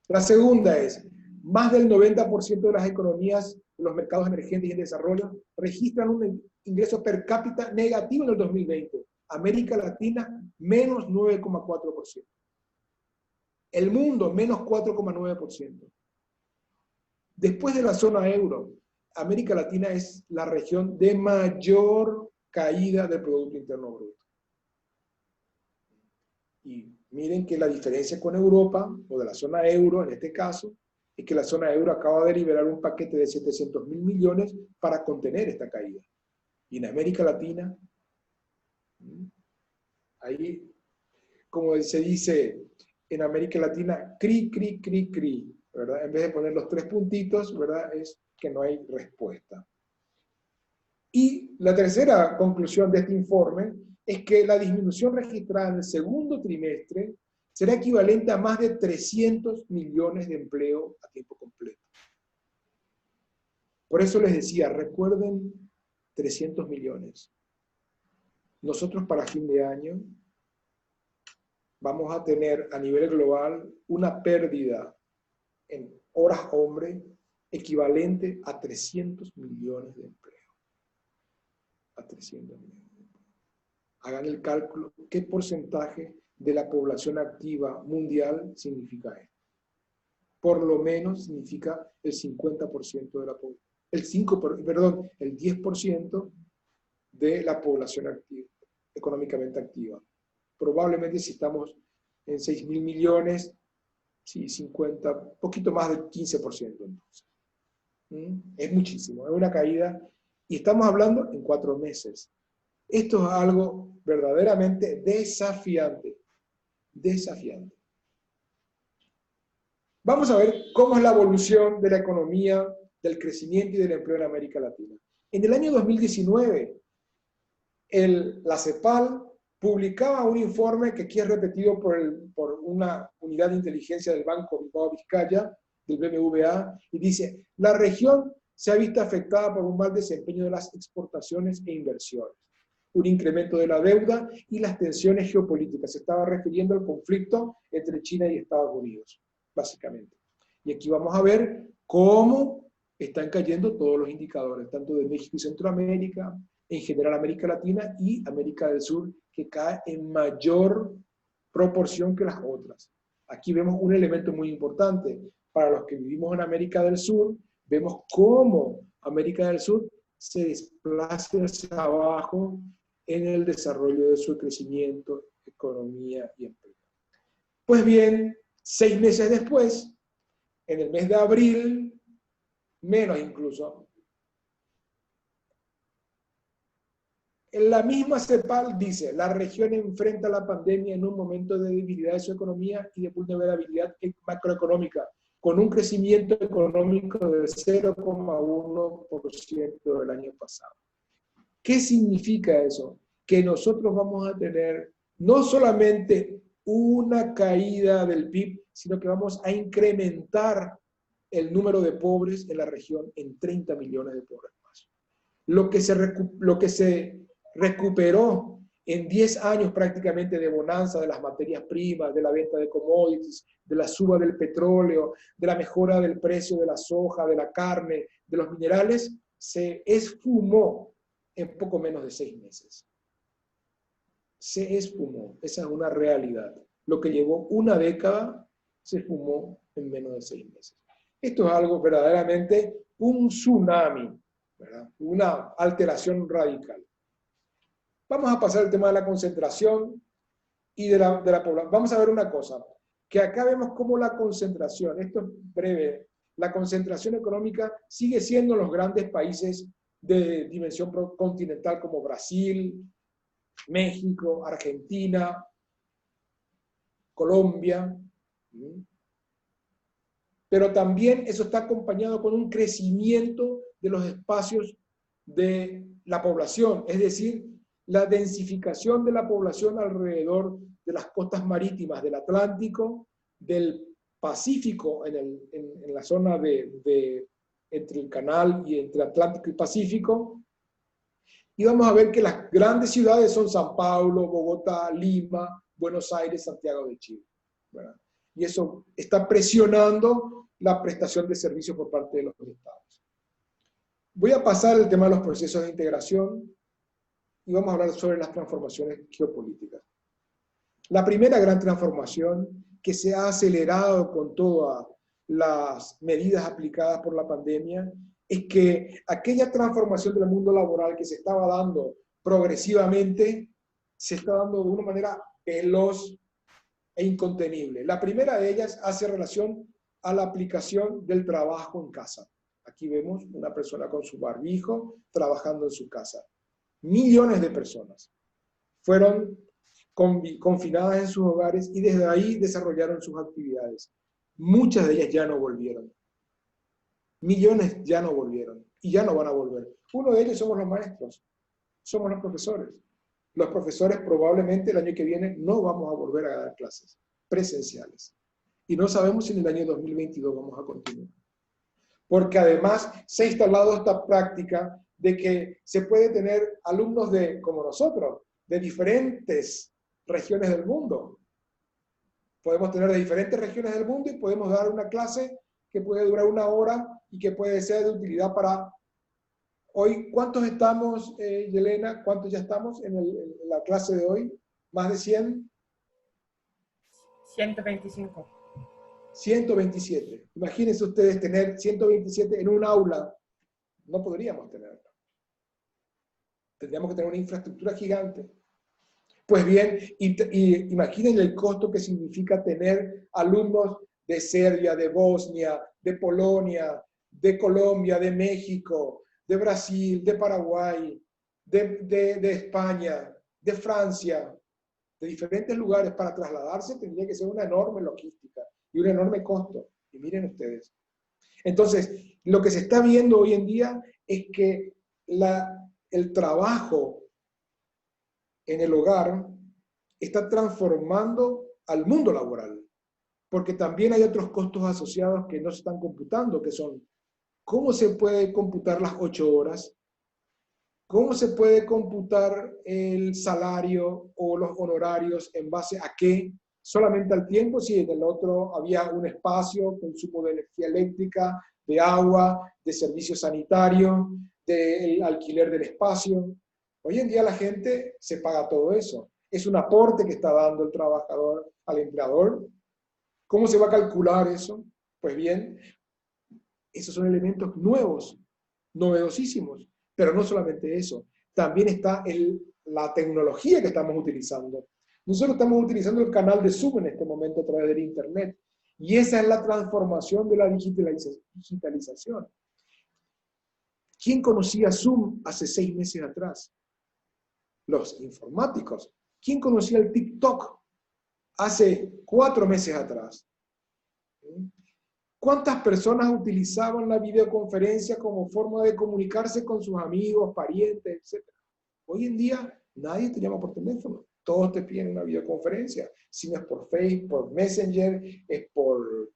La segunda es, más del 90% de las economías de los mercados emergentes y en desarrollo registran un ingreso per cápita negativo en el 2020. América Latina, menos 9,4%. El mundo, menos 4,9%. Después de la zona euro, América Latina es la región de mayor caída del Producto Interno Bruto. Y miren que la diferencia con Europa, o de la zona euro en este caso, es que la zona euro acaba de liberar un paquete de 700.000 millones para contener esta caída. Y en América Latina, ahí, como se dice en América Latina, cri, ¿verdad? En vez de poner los 3 puntitos, ¿verdad? Es que no hay respuesta. Y la tercera conclusión de este informe es que la disminución registrada en el segundo trimestre será equivalente a más de 300 millones de empleo a tiempo completo. Por eso les decía, recuerden 300 millones. Nosotros para fin de año vamos a tener a nivel global una pérdida en horas hombre equivalente a 300 millones de empleo. A 300 millones. Hagan el cálculo, ¿qué porcentaje de la población activa mundial significa esto? Por lo menos significa el 50% de la población, el 10% de la población activa, económicamente activa. Probablemente si estamos en 6.000 millones, sí, 50, poquito más del 15% entonces. Es muchísimo, es una caída, y estamos hablando en 4 meses. Esto es algo verdaderamente desafiante. Desafiante. Vamos a ver cómo es la evolución de la economía, del crecimiento y del empleo en América Latina. En el año 2019, la CEPAL publicaba un informe que aquí es repetido por una unidad de inteligencia del Banco Bilbao Vizcaya, del BBVA, y dice, la región se ha visto afectada por un mal desempeño de las exportaciones e inversiones, un incremento de la deuda y las tensiones geopolíticas. Se estaba refiriendo al conflicto entre China y Estados Unidos, básicamente. Y aquí vamos a ver cómo están cayendo todos los indicadores, tanto de México y Centroamérica, en general América Latina y América del Sur, que cae en mayor proporción que las otras. Aquí vemos un elemento muy importante. Para los que vivimos en América del Sur, vemos cómo América del Sur se desplaza hacia abajo en el desarrollo de su crecimiento, economía y empleo. Pues bien, 6 meses después, en el mes de abril, menos incluso, La misma CEPAL dice, la región enfrenta la pandemia en un momento de debilidad de su economía y de vulnerabilidad macroeconómica, con un crecimiento económico de 0,1% del año pasado. ¿Qué significa eso? Que nosotros vamos a tener no solamente una caída del PIB, sino que vamos a incrementar el número de pobres en la región en 30 millones de pobres más. Lo que se recuperó en 10 años prácticamente de bonanza de las materias primas, de la venta de commodities, de la suba del petróleo, de la mejora del precio de la soja, de la carne, de los minerales, se esfumó en poco menos de 6 meses. Se esfumó, esa es una realidad. Lo que llevó una década se esfumó en menos de 6 meses. Esto es algo verdaderamente un tsunami, ¿verdad? Una alteración radical. Vamos a pasar al tema de la concentración y de la población. Vamos a ver una cosa, que acá vemos cómo la concentración, esto es breve, la concentración económica sigue siendo en los grandes países de dimensión continental como Brasil, México, Argentina, Colombia. Pero también eso está acompañado con un crecimiento de los espacios de la población, es decir, la densificación de la población alrededor de las costas marítimas del Atlántico, del Pacífico, en la zona entre el canal y entre Atlántico y Pacífico. Y vamos a ver que las grandes ciudades son San Paulo, Bogotá, Lima, Buenos Aires, Santiago de Chile, ¿verdad? Y eso está presionando la prestación de servicios por parte de los estados. Voy a pasar al tema de los procesos de integración y vamos a hablar sobre las transformaciones geopolíticas. La primera gran transformación que se ha acelerado con todas las medidas aplicadas por la pandemia es que aquella transformación del mundo laboral que se estaba dando progresivamente se está dando de una manera veloz e incontenible. La primera de ellas hace relación a la aplicación del trabajo en casa. Aquí vemos una persona con su barbijo trabajando en su casa. Millones de personas fueron confinadas en sus hogares y desde ahí desarrollaron sus actividades. Muchas de ellas ya no volvieron. Millones ya no volvieron y ya no van a volver. Uno de ellos somos los maestros, somos los profesores. Los profesores probablemente el año que viene no vamos a volver a dar clases presenciales. Y no sabemos si en el año 2022 vamos a continuar. Porque además se ha instalado esta práctica de que se puede tener alumnos como nosotros, de diferentes regiones del mundo. Podemos tener de diferentes regiones del mundo y podemos dar una clase que puede durar 1 hora y que puede ser de utilidad para... Hoy, ¿cuántos estamos, Yelena? ¿Cuántos ya estamos en la clase de hoy? ¿Más de 100? 125. 127. Imagínense ustedes tener 127 en un aula. No podríamos tenerlo. Tendríamos que tener una infraestructura gigante. Pues bien, imaginen el costo que significa tener alumnos de Serbia, de Bosnia, de Polonia, de Colombia, de México, de Brasil, de Paraguay, de España, de Francia, de diferentes lugares. Para trasladarse tendría que ser una enorme logística y un enorme costo. Y miren ustedes. Entonces, lo que se está viendo hoy en día es que el trabajo en el hogar está transformando al mundo laboral, porque también hay otros costos asociados que no se están computando, que son ¿cómo se puede computar las 8 horas? ¿Cómo se puede computar el salario o los honorarios en base a qué? ¿Solamente al tiempo? Si en el otro había un espacio, consumo de energía eléctrica, de agua, de servicios sanitarios, del alquiler del espacio. Hoy en día la gente se paga todo eso. Es un aporte que está dando el trabajador al empleador. ¿Cómo se va a calcular eso? Pues bien, esos son elementos nuevos, novedosísimos. Pero no solamente eso, también está la tecnología que estamos utilizando. Nosotros estamos utilizando el canal de Zoom en este momento a través del Internet. Y esa es la transformación de la digitalización. ¿Quién conocía Zoom hace 6 meses atrás? los informáticos. ¿Quién conocía el TikTok hace 4 meses atrás? ¿Cuántas personas utilizaban la videoconferencia como forma de comunicarse con sus amigos, parientes, etcétera? Hoy en día nadie te llama por teléfono. Todos te piden una videoconferencia. Si no es por Facebook, por Messenger, es por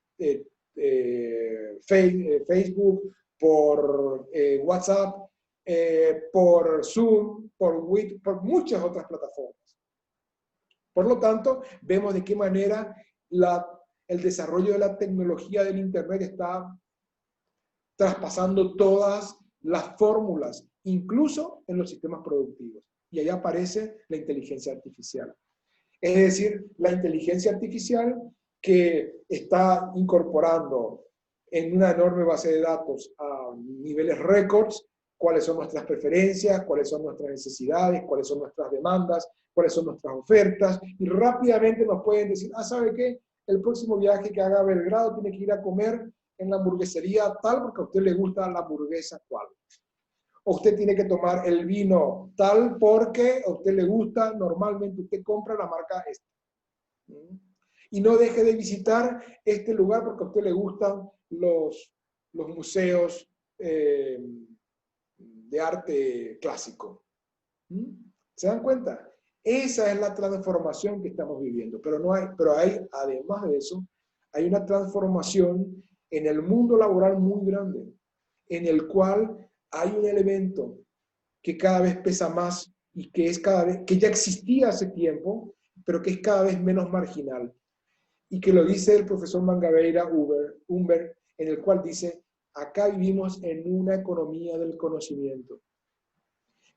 Facebook, por WhatsApp, por Zoom, por muchas otras plataformas. Por lo tanto, vemos de qué manera el desarrollo de la tecnología del Internet está traspasando todas las fórmulas, incluso en los sistemas productivos. Y ahí aparece la inteligencia artificial. Es decir, la inteligencia artificial que está incorporando en una enorme base de datos a niveles récords cuáles son nuestras preferencias, cuáles son nuestras necesidades, cuáles son nuestras demandas, cuáles son nuestras ofertas, y rápidamente nos pueden decir, ¿sabe qué? El próximo viaje que haga a Belgrado tiene que ir a comer en la hamburguesería tal porque a usted le gusta la hamburguesa cual. O usted tiene que tomar el vino tal porque a usted le gusta, normalmente usted compra la marca esta. Y no deje de visitar este lugar porque a usted le gustan los museos de arte clásico. ¿Se dan cuenta? Esa es la transformación que estamos viviendo. Pero hay, además de eso, hay una transformación en el mundo laboral muy grande, en el cual hay un elemento que cada vez pesa más y que ya existía hace tiempo, pero que es cada vez menos marginal. Y que lo dice el profesor Mangabeira Humbert, en el cual dice, acá vivimos en una economía del conocimiento.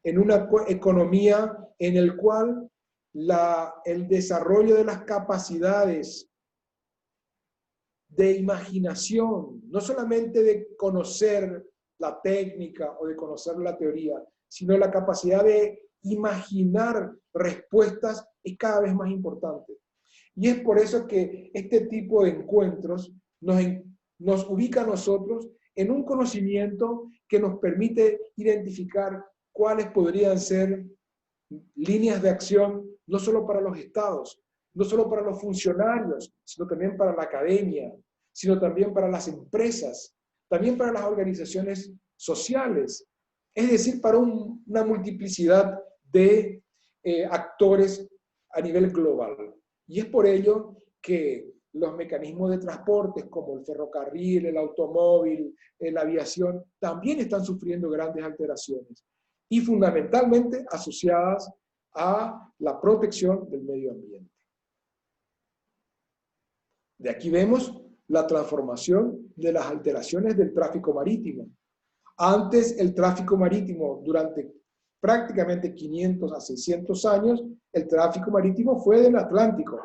En una economía en el cual el desarrollo de las capacidades de imaginación, no solamente de conocer la técnica o de conocer la teoría, sino la capacidad de imaginar respuestas es cada vez más importante. Y es por eso que este tipo de encuentros nos ubica a nosotros en un conocimiento que nos permite identificar cuáles podrían ser líneas de acción, no solo para los estados, no solo para los funcionarios, sino también para la academia, sino también para las empresas, también para las organizaciones sociales, es decir, para una multiplicidad de actores a nivel global. Y es por ello que los mecanismos de transportes como el ferrocarril, el automóvil, la aviación, también están sufriendo grandes alteraciones y fundamentalmente asociadas a la protección del medio ambiente. De aquí vemos la transformación de las alteraciones del tráfico marítimo. Antes el tráfico marítimo, durante prácticamente 500 a 600 años, el tráfico marítimo fue del Atlántico.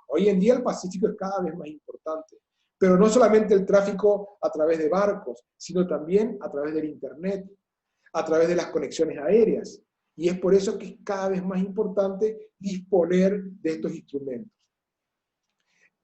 Hoy en día el Pacífico es cada vez más importante. Pero no solamente el tráfico a través de barcos, sino también a través del Internet, a través de las conexiones aéreas. Y es por eso que es cada vez más importante disponer de estos instrumentos.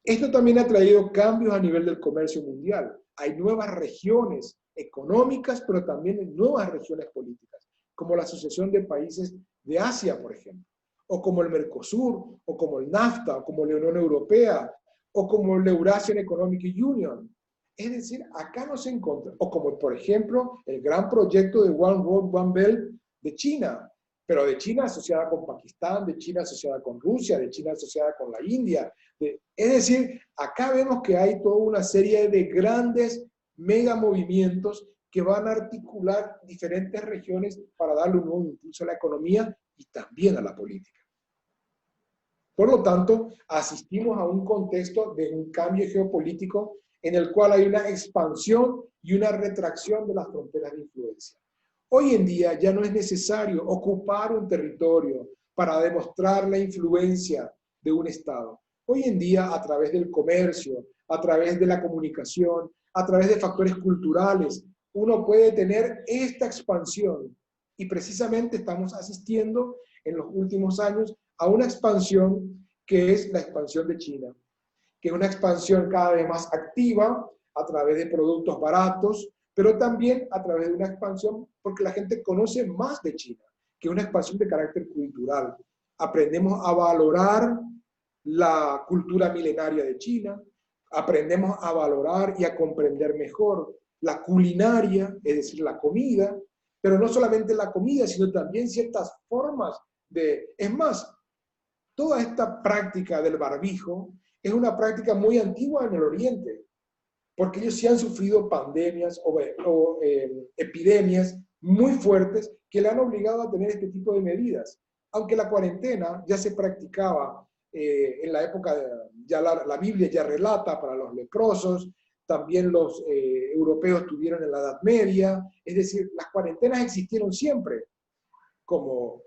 Esto también ha traído cambios a nivel del comercio mundial. Hay nuevas regiones económicas, pero también nuevas regiones políticas, como la Asociación de Países de Asia, por ejemplo, o como el Mercosur, o como el NAFTA, o como la Unión Europea, o como la Eurasian Economic Union. Es decir, acá nos encontramos, o como por ejemplo el gran proyecto de One Road, One Belt de China, pero de China asociada con Pakistán, de China asociada con Rusia, de China asociada con la India. Es decir, acá vemos que hay toda una serie de grandes mega movimientos que van a articular diferentes regiones para darle un nuevo impulso a la economía y también a la política. Por lo tanto, asistimos a un contexto de un cambio geopolítico en el cual hay una expansión y una retracción de las fronteras de influencia. Hoy en día ya no es necesario ocupar un territorio para demostrar la influencia de un Estado. Hoy en día, a través del comercio, a través de la comunicación, a través de factores culturales, uno puede tener esta expansión. Y precisamente estamos asistiendo en los últimos años a una expansión que es la expansión de China, que es una expansión cada vez más activa a través de productos baratos, pero también a través de una expansión porque la gente conoce más de China. que es una expansión de carácter cultural. Aprendemos a valorar la cultura milenaria de China, aprendemos a valorar y a comprender mejor la culinaria, es decir, la comida, pero no solamente la comida, sino también ciertas formas de... Es más, toda esta práctica del barbijo es una práctica muy antigua en el Oriente, porque ellos sí han sufrido pandemias o epidemias muy fuertes que le han obligado a tener este tipo de medidas. Aunque la cuarentena ya se practicaba en la época, ya la Biblia ya relata para los leprosos, también los europeos tuvieron en la Edad Media, es decir, las cuarentenas existieron siempre como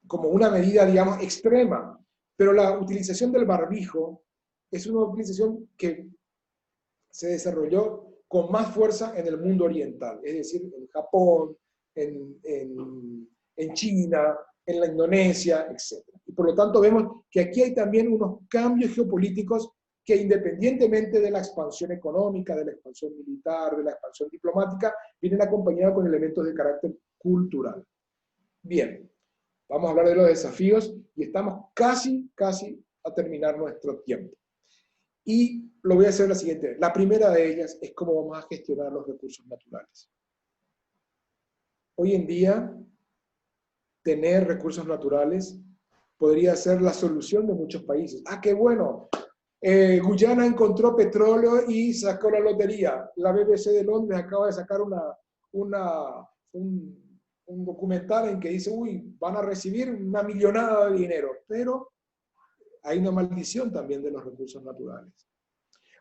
una medida, digamos, extrema, pero la utilización del barbijo es una utilización que se desarrolló con más fuerza en el mundo oriental, es decir, en Japón, en China, en la Indonesia, etc. Y por lo tanto vemos que aquí hay también unos cambios geopolíticos que independientemente de la expansión económica, de la expansión militar, de la expansión diplomática, vienen acompañados con elementos de carácter cultural. Bien, vamos a hablar de los desafíos y estamos casi a terminar nuestro tiempo. Y lo voy a hacer la siguiente. La primera de ellas es cómo vamos a gestionar los recursos naturales. Hoy en día, tener recursos naturales podría ser la solución de muchos países. ¡Ah, qué bueno! Guyana encontró petróleo y sacó la lotería. La BBC de Londres acaba de sacar un documental en que dice, uy, van a recibir una millonada de dinero. Pero hay una maldición también de los recursos naturales.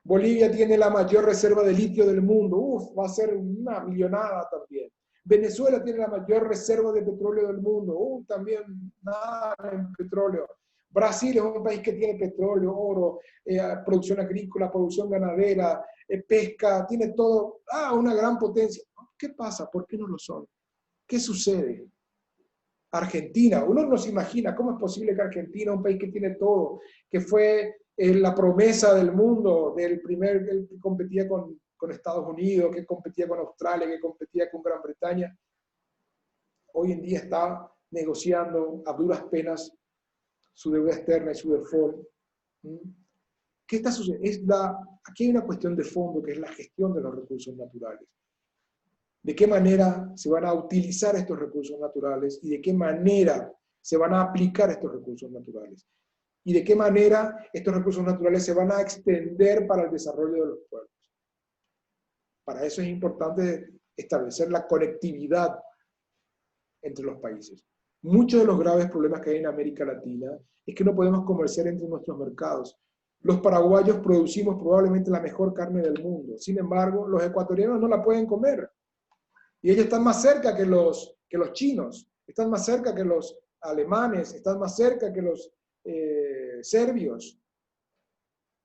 Bolivia tiene la mayor reserva de litio del mundo. Uf, va a ser una millonada también. Venezuela tiene la mayor reserva de petróleo del mundo. También nada en petróleo. Brasil es un país que tiene petróleo, oro, producción agrícola, producción ganadera, pesca, tiene todo. Una gran potencia. ¿Qué pasa? ¿Por qué no lo son? ¿Qué sucede? Argentina, uno no se imagina cómo es posible que Argentina, un país que tiene todo, que fue la promesa del mundo, el que competía con Estados Unidos, que competía con Australia, que competía con Gran Bretaña, hoy en día está negociando a duras penas su deuda externa y su default. ¿Qué está sucediendo? Aquí hay una cuestión de fondo, que es la gestión de los recursos naturales. ¿De qué manera se van a utilizar estos recursos naturales y de qué manera se van a aplicar estos recursos naturales? Y de qué manera estos recursos naturales se van a extender para el desarrollo de los pueblos. Para eso es importante establecer la conectividad entre los países. Muchos de los graves problemas que hay en América Latina es que no podemos comerciar entre nuestros mercados. Los paraguayos producimos probablemente la mejor carne del mundo. Sin embargo, los ecuatorianos no la pueden comer. Y ellos están más cerca que los chinos, están más cerca que los alemanes, están más cerca que los serbios.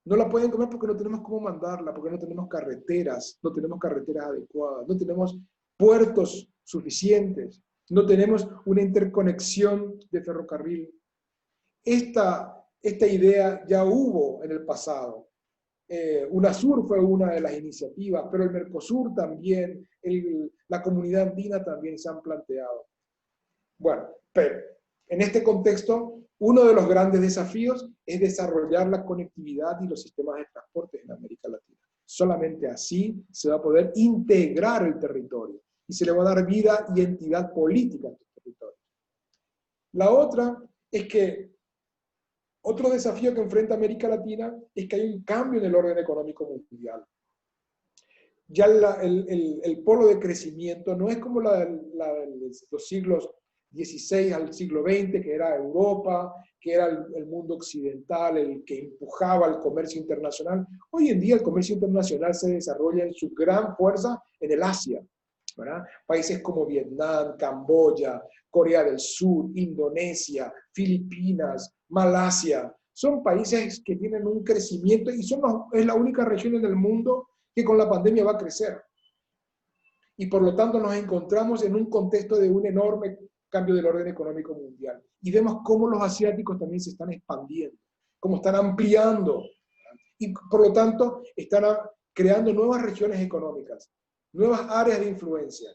No la pueden comer porque no tenemos cómo mandarla, porque no tenemos carreteras adecuadas, no tenemos puertos suficientes, no tenemos una interconexión de ferrocarril. Esta idea ya hubo en el pasado. UNASUR fue una de las iniciativas, pero el Mercosur también, la comunidad andina también se han planteado. Bueno, pero en este contexto, uno de los grandes desafíos es desarrollar la conectividad y los sistemas de transporte en América Latina. Solamente así se va a poder integrar el territorio y se le va a dar vida y entidad política a estos territorios. La otra es que otro desafío que enfrenta América Latina es que hay un cambio en el orden económico mundial. Ya el polo de crecimiento no es como los siglos XVI al siglo XX, que era Europa, que era el mundo occidental, el que empujaba el comercio internacional. Hoy en día el comercio internacional se desarrolla en su gran fuerza en el Asia, ¿verdad? Países como Vietnam, Camboya, Corea del Sur, Indonesia, Filipinas, Malasia, son países que tienen un crecimiento y es la única región en el mundo que con la pandemia va a crecer. Y por lo tanto nos encontramos en un contexto de un enorme cambio del orden económico mundial. Y vemos cómo los asiáticos también se están expandiendo, cómo están ampliando. Y por lo tanto están creando nuevas regiones económicas, nuevas áreas de influencia.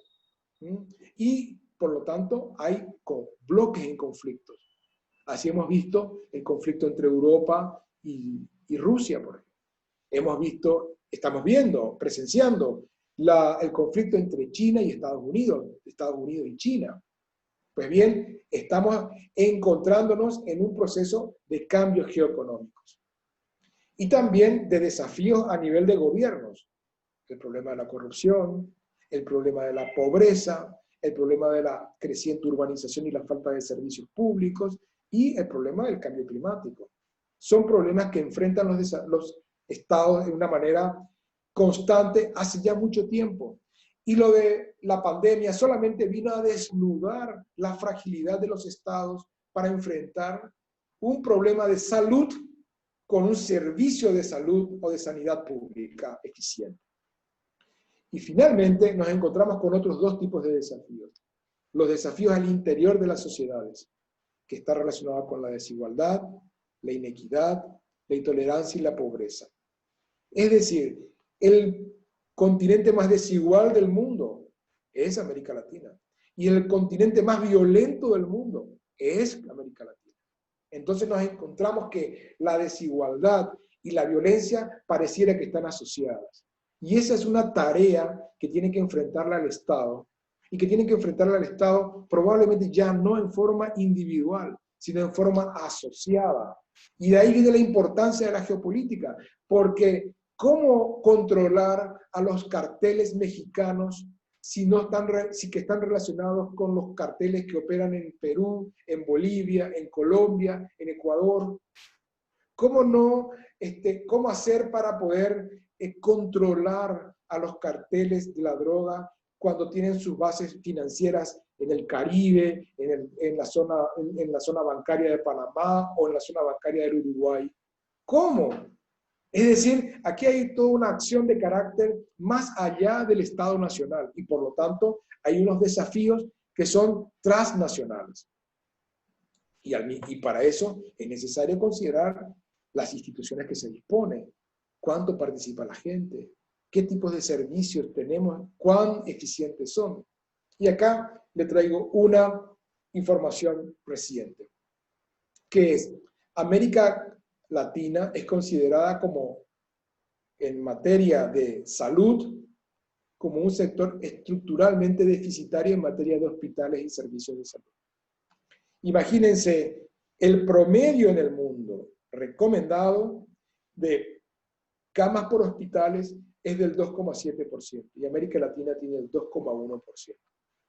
Y por lo tanto, hay bloques en conflictos. Así hemos visto el conflicto entre Europa y Rusia, por ejemplo. Hemos visto, estamos viendo, presenciando el conflicto entre China y Estados Unidos y China. Pues bien, estamos encontrándonos en un proceso de cambios geoeconómicos. Y también de desafíos a nivel de gobiernos. El problema de la corrupción, el problema de la pobreza, el problema de la creciente urbanización y la falta de servicios públicos, y el problema del cambio climático. Son problemas que enfrentan los estados de una manera constante hace ya mucho tiempo. Y lo de la pandemia solamente vino a desnudar la fragilidad de los estados para enfrentar un problema de salud con un servicio de salud o de sanidad pública eficiente. Y finalmente nos encontramos con otros dos tipos de desafíos. Los desafíos al interior de las sociedades, que está relacionado con la desigualdad, la inequidad, la intolerancia y la pobreza. Es decir, el continente más desigual del mundo es América Latina. Y el continente más violento del mundo es América Latina. Entonces nos encontramos que la desigualdad y la violencia pareciera que están asociadas. Y esa es una tarea que tiene que enfrentarla al Estado, y que tiene que enfrentarla al Estado probablemente ya no en forma individual, sino en forma asociada. Y de ahí viene la importancia de la geopolítica, porque ¿cómo controlar a los carteles mexicanos si que están relacionados con los carteles que operan en Perú, en Bolivia, en Colombia, en Ecuador? ¿Cómo hacer para poder controlar a los carteles de la droga cuando tienen sus bases financieras en el Caribe, en la zona bancaria de Panamá o en la zona bancaria del Uruguay? ¿Cómo? Es decir, aquí hay toda una acción de carácter más allá del Estado nacional y por lo tanto hay unos desafíos que son transnacionales. Y para eso es necesario considerar las instituciones que se disponen, cuánto participa la gente, qué tipos de servicios tenemos, cuán eficientes son. Y acá le traigo una información reciente, que es América Latina es considerada como, en materia de salud, como un sector estructuralmente deficitario en materia de hospitales y servicios de salud. Imagínense el promedio en el mundo recomendado de camas por hospitales es del 2,7% y América Latina tiene el 2,1%.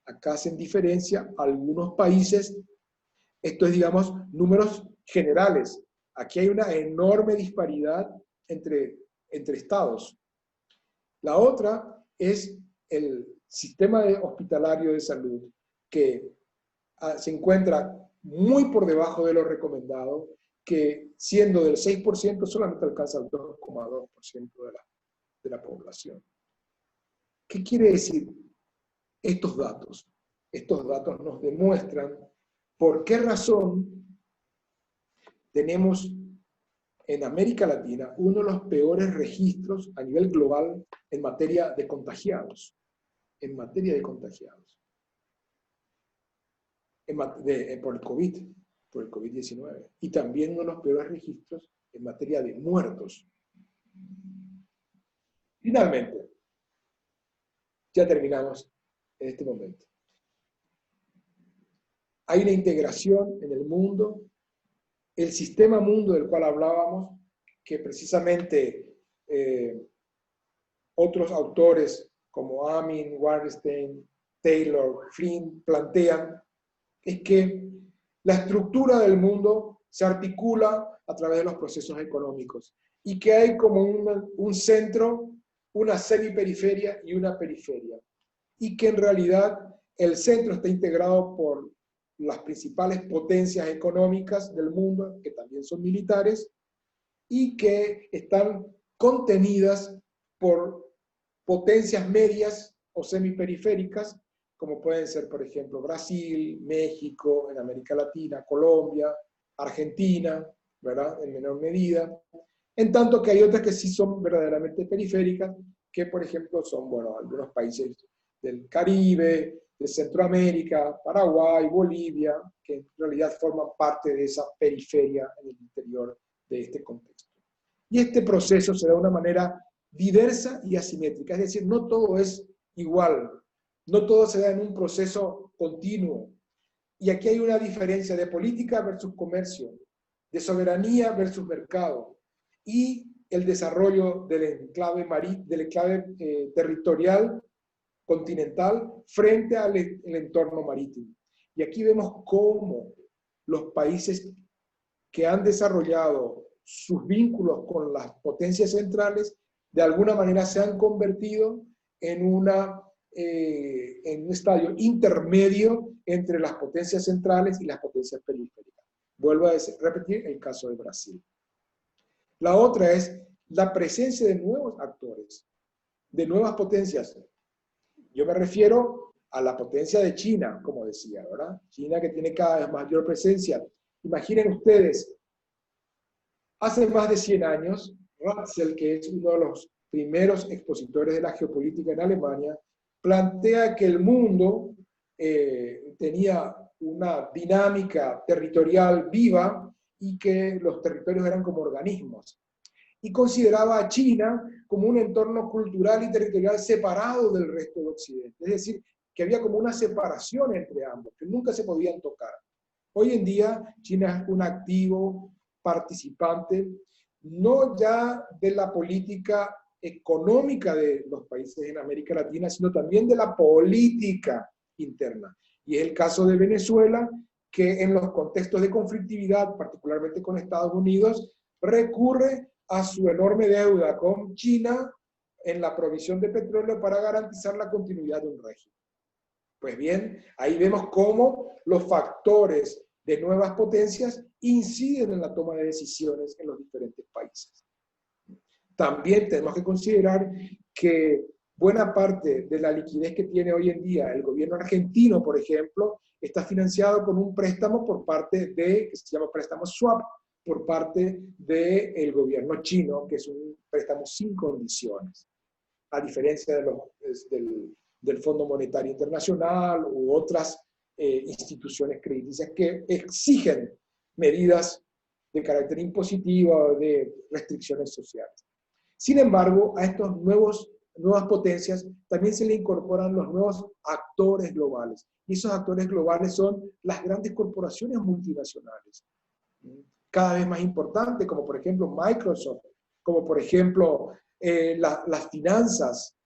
Acá hacen diferencia algunos países, esto es, digamos, números generales. Aquí hay una enorme disparidad entre estados. La otra es el sistema hospitalario de salud, que se encuentra muy por debajo de lo recomendado, que siendo del 6% solamente alcanza el 2,2% de la población. ¿Qué quiere decir estos datos? Estos datos nos demuestran por qué razón tenemos en América Latina uno de los peores registros a nivel global en materia de contagiados. En materia de contagiados. Por el COVID-19. Y también uno de los peores registros en materia de muertos. Finalmente, ya terminamos en este momento. Hay una integración en el mundo, el sistema mundo del cual hablábamos, que precisamente otros autores como Amin, Wallerstein, Taylor, Flynn plantean, es que la estructura del mundo se articula a través de los procesos económicos y que hay como un centro, una semiperiferia y una periferia. Y que en realidad el centro está integrado por las principales potencias económicas del mundo, que también son militares, y que están contenidas por potencias medias o semiperiféricas, como pueden ser, por ejemplo, Brasil, México, en América Latina, Colombia, Argentina, ¿verdad?, en menor medida, en tanto que hay otras que sí son verdaderamente periféricas, que por ejemplo son, bueno, algunos países del Caribe, de Centroamérica, Paraguay, Bolivia, que en realidad forman parte de esa periferia en el interior de este contexto. Y este proceso se da de una manera diversa y asimétrica, es decir, no todo es igual, no todo se da en un proceso continuo. Y aquí hay una diferencia de política versus comercio, de soberanía versus mercado, y el desarrollo del enclave territorial continental frente al entorno marítimo. Y aquí vemos cómo los países que han desarrollado sus vínculos con las potencias centrales, de alguna manera se han convertido en un estadio intermedio entre las potencias centrales y las potencias periféricas. Vuelvo a repetir el caso de Brasil. La otra es la presencia de nuevos actores, de nuevas potencias. Yo me refiero a la potencia de China, como decía, ¿verdad? China que tiene cada vez mayor presencia. Imaginen ustedes, hace más de 100 años, Ratzel, que es uno de los primeros expositores de la geopolítica en Alemania, plantea que el mundo tenía una dinámica territorial viva y que los territorios eran como organismos. Y consideraba a China como un entorno cultural y territorial separado del resto de Occidente. Es decir, que había como una separación entre ambos, que nunca se podían tocar. Hoy en día, China es un activo participante, no ya de la política económica de los países en América Latina, sino también de la política interna. Y es el caso de Venezuela, que en los contextos de conflictividad, particularmente con Estados Unidos, recurre a su enorme deuda con China en la provisión de petróleo para garantizar la continuidad de un régimen. Pues bien, ahí vemos cómo los factores de nuevas potencias inciden en la toma de decisiones en los diferentes países. También tenemos que considerar que buena parte de la liquidez que tiene hoy en día el gobierno argentino, por ejemplo, está financiado con un préstamo por parte que se llama préstamo swap, por parte del gobierno chino, que es un préstamo sin condiciones, a diferencia del Fondo Monetario Internacional u otras instituciones crediticias que exigen medidas de carácter impositivo o de restricciones sociales. Sin embargo, a estas nuevas potencias también se le incorporan los nuevos actores globales. Y esos actores globales son las grandes corporaciones multinacionales, cada vez más importantes, como por ejemplo Microsoft, como por ejemplo las finanzas,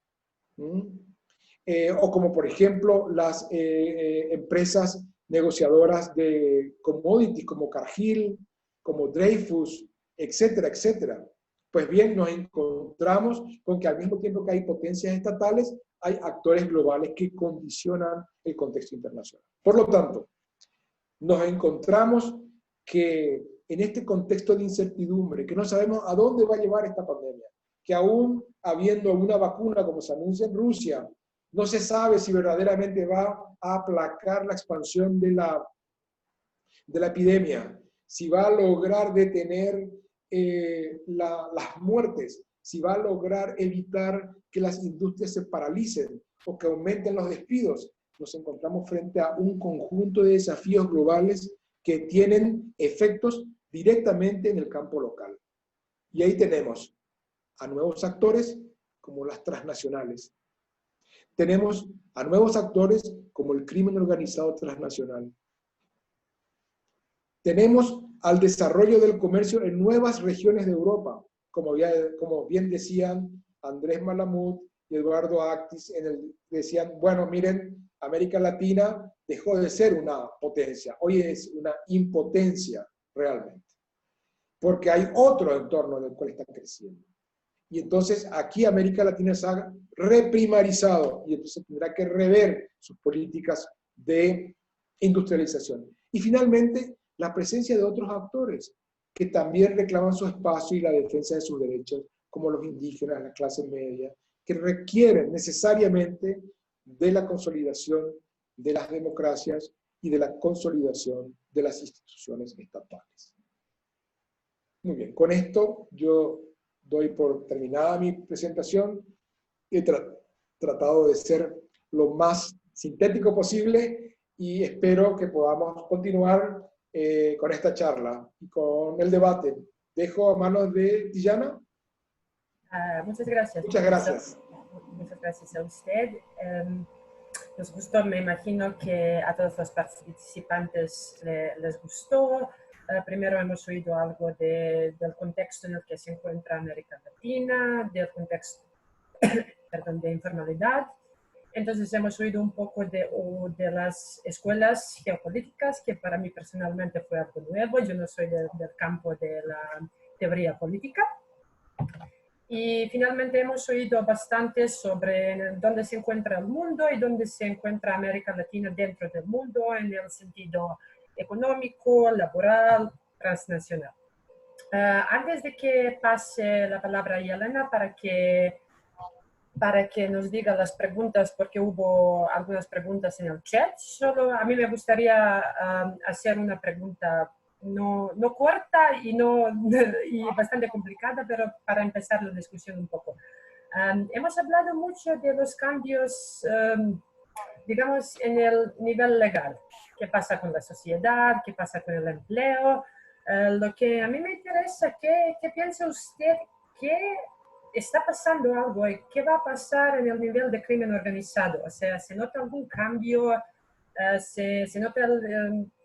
o como por ejemplo las empresas negociadoras de commodities como Cargill, como Dreyfus, etcétera, etcétera. Pues bien, nos encontramos con que al mismo tiempo que hay potencias estatales, hay actores globales que condicionan el contexto internacional. Por lo tanto, nos encontramos que en este contexto de incertidumbre, que no sabemos a dónde va a llevar esta pandemia, que aún habiendo una vacuna como se anuncia en Rusia, no se sabe si verdaderamente va a aplacar la expansión de la epidemia, si va a lograr detener las muertes, si va a lograr evitar que las industrias se paralicen o que aumenten los despidos. Nos encontramos frente a un conjunto de desafíos globales que tienen efectos directamente en el campo local. Y ahí tenemos a nuevos actores como las transnacionales. Tenemos a nuevos actores como el crimen organizado transnacional. Tenemos al desarrollo del comercio en nuevas regiones de Europa, como bien decían Andrés Malamud y Eduardo Actis, decían, bueno, miren, América Latina dejó de ser una potencia, hoy es una impotencia realmente, porque hay otro entorno en el cual está creciendo. Y entonces aquí América Latina se ha reprimarizado y entonces tendrá que rever sus políticas de industrialización. Y finalmente, la presencia de otros actores que también reclaman su espacio y la defensa de sus derechos, como los indígenas, la clase media, que requieren necesariamente de la consolidación de las democracias y de la consolidación de las instituciones estatales. Muy bien, con esto yo doy por terminada mi presentación. He tratado de ser lo más sintético posible y espero que podamos continuar con esta charla y con el debate. Dejo a manos de Tijana. Muchas gracias. Muchas gracias. Muchas gracias a usted. Nos gustó, me imagino que a todos los participantes les gustó. Primero hemos oído algo del contexto en el que se encuentra América Latina, del contexto perdón, de informalidad. Entonces hemos oído un poco de las escuelas geopolíticas, que para mí personalmente fue algo nuevo. Yo no soy del campo de la teoría política. Y finalmente hemos oído bastante sobre dónde se encuentra el mundo y dónde se encuentra América Latina dentro del mundo en el sentido económico, laboral, transnacional. Antes de que pase la palabra a Yelena para que nos diga las preguntas, porque hubo algunas preguntas en el chat, solo a mí me gustaría hacer una pregunta no corta y bastante complicada, pero para empezar la discusión un poco. Hemos hablado mucho de los cambios, digamos, en el nivel legal. ¿Qué pasa con la sociedad? ¿Qué pasa con el empleo? Lo que a mí me interesa, ¿qué piensa usted? ¿Qué está pasando algo? ¿Qué va a pasar en el nivel de crimen organizado? O sea, ¿se nota algún cambio? ¿Se nota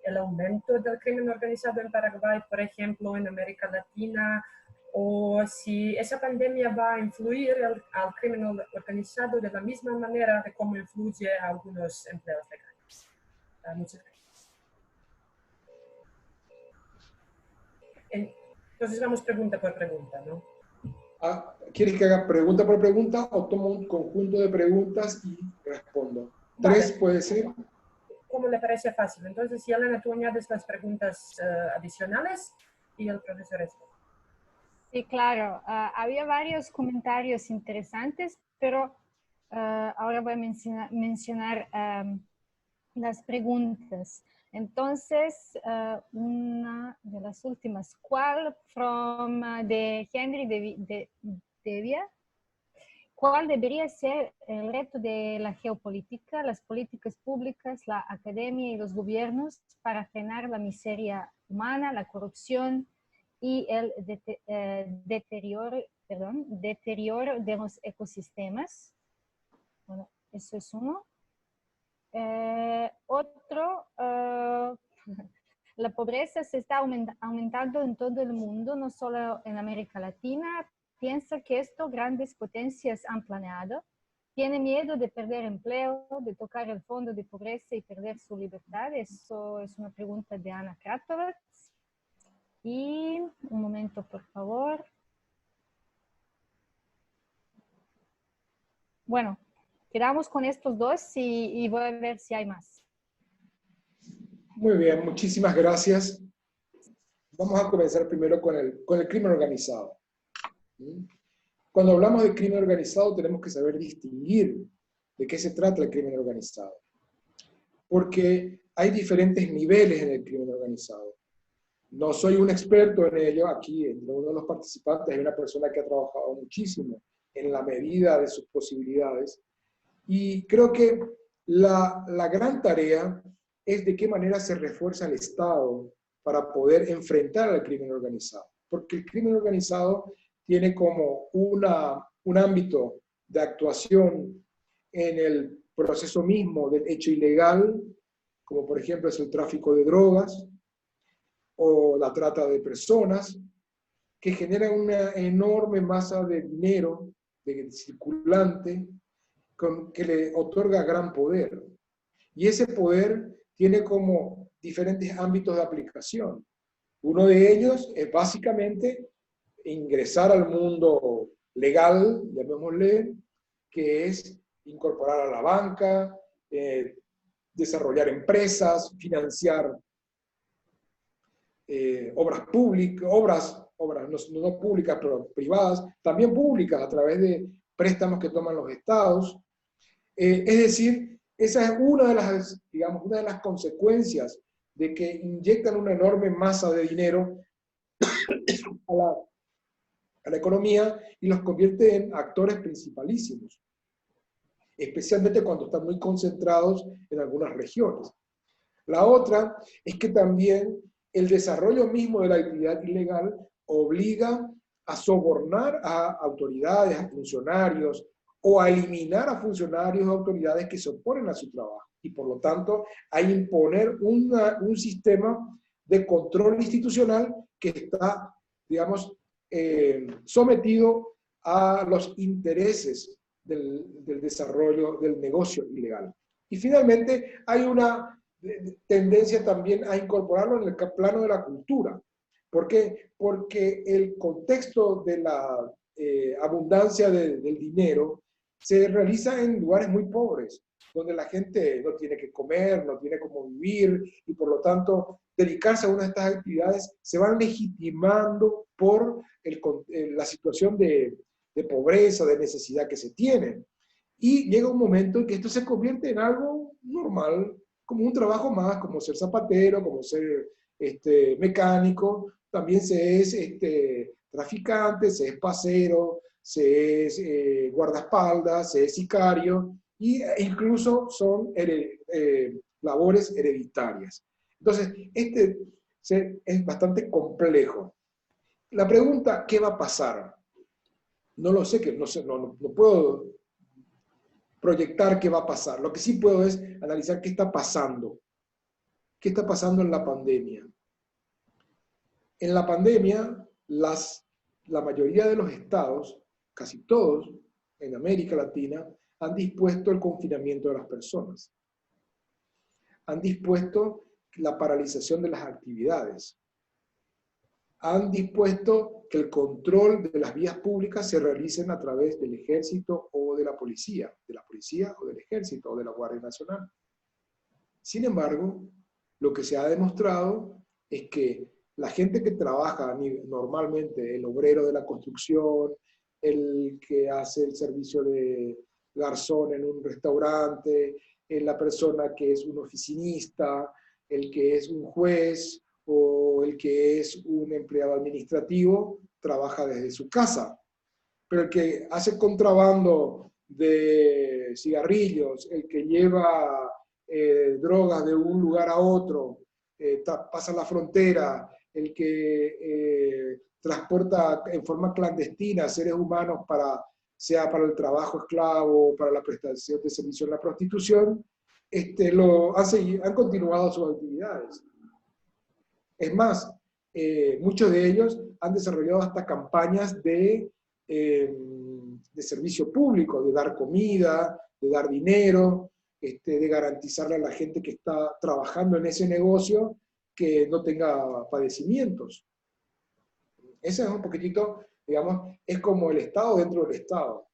el aumento del crimen organizado en Paraguay, por ejemplo, en América Latina? ¿O si esa pandemia va a influir al crimen organizado de la misma manera de cómo influye a algunos empleos legales? Muchas gracias. Entonces vamos pregunta por pregunta, ¿no? ¿Quieres que haga pregunta por pregunta o tomo un conjunto de preguntas y respondo? Vale. 3 puede ser. Como le parece fácil. Entonces, Yelena, tú añades las preguntas adicionales y el profesor responde. Sí, claro. Había varios comentarios interesantes, pero ahora voy a mencionar las preguntas. Entonces, una de las últimas, ¿cuál de Henry Devia? ¿Cuál debería ser el reto de la geopolítica, las políticas públicas, la academia y los gobiernos para frenar la miseria humana, la corrupción y el deterioro de los ecosistemas? Bueno, eso es uno. Otro, la pobreza se está aumentando en todo el mundo, no solo en América Latina. Piensa que esto grandes potencias han planeado. Tiene miedo de perder empleo, de tocar el fondo de pobreza y perder su libertad. Eso es una pregunta de Ana Kratovec. Y un momento, por favor. Bueno, quedamos con estos dos y voy a ver si hay más. Muy bien, muchísimas gracias. Vamos a comenzar primero con el crimen organizado. Cuando hablamos de crimen organizado tenemos que saber distinguir de qué se trata el crimen organizado. Porque hay diferentes niveles en el crimen organizado. No soy un experto en ello. Aquí, entre uno de los participantes, hay una persona que ha trabajado muchísimo en la medida de sus posibilidades. Y creo que la gran tarea es de qué manera se refuerza el Estado para poder enfrentar al crimen organizado. Porque el crimen organizado tiene como un ámbito de actuación en el proceso mismo del hecho ilegal, como por ejemplo es el tráfico de drogas o la trata de personas, que generan una enorme masa de dinero, de circulante, que le otorga gran poder. Y ese poder tiene como diferentes ámbitos de aplicación. Uno de ellos es básicamente ingresar al mundo legal, llamémosle, que es incorporar a la banca, desarrollar empresas, financiar obras públicas, no públicas, pero privadas, también públicas a través de préstamos que toman los estados. Es decir, esa es una de las, digamos, una de las consecuencias de que inyectan una enorme masa de dinero a la economía y los convierte en actores principalísimos. especialmente cuando están muy concentrados en algunas regiones. La otra es que también el desarrollo mismo de la actividad ilegal obliga a sobornar a autoridades, a funcionarios, o a eliminar a funcionarios o autoridades que se oponen a su trabajo. Y por lo tanto, a imponer un sistema de control institucional que está, digamos, sometido a los intereses del desarrollo del negocio ilegal. Y finalmente, hay una tendencia también a incorporarlo en el plano de la cultura. ¿Por qué? Porque el contexto de la abundancia del dinero se realiza en lugares muy pobres, donde la gente no tiene que comer, no tiene cómo vivir, y por lo tanto, dedicarse a una de estas actividades se van legitimando por la situación de pobreza, de necesidad que se tiene. Y llega un momento en que esto se convierte en algo normal, como un trabajo más, como ser zapatero, como ser mecánico, también se es traficante, se es pasero, se es guardaespaldas, se es sicario, e incluso son labores hereditarias. Entonces, es bastante complejo. La pregunta, ¿qué va a pasar? No lo sé, no puedo proyectar qué va a pasar. Lo que sí puedo es analizar qué está pasando. ¿Qué está pasando en la pandemia? En la pandemia, la mayoría de los estados, casi todos en América Latina, han dispuesto el confinamiento de las personas. Han dispuesto la paralización de las actividades. Han dispuesto que el control de las vías públicas se realicen a través del ejército o de la policía o del ejército o de la Guardia Nacional. Sin embargo, lo que se ha demostrado es que la gente que trabaja normalmente, el obrero de la construcción, el que hace el servicio de garzón en un restaurante, la persona que es un oficinista, el que es un juez o el que es un empleado administrativo, trabaja desde su casa. Pero el que hace contrabando de cigarrillos, el que lleva drogas de un lugar a otro, pasa la frontera, el que transporta en forma clandestina seres humanos sea para el trabajo esclavo, para la prestación de servicios en la prostitución, han continuado sus actividades. Es más, muchos de ellos han desarrollado hasta campañas de servicio público, de dar comida, de dar dinero, de garantizarle a la gente que está trabajando en ese negocio que no tenga padecimientos. Ese es un poquitito, digamos, es como el Estado dentro del Estado.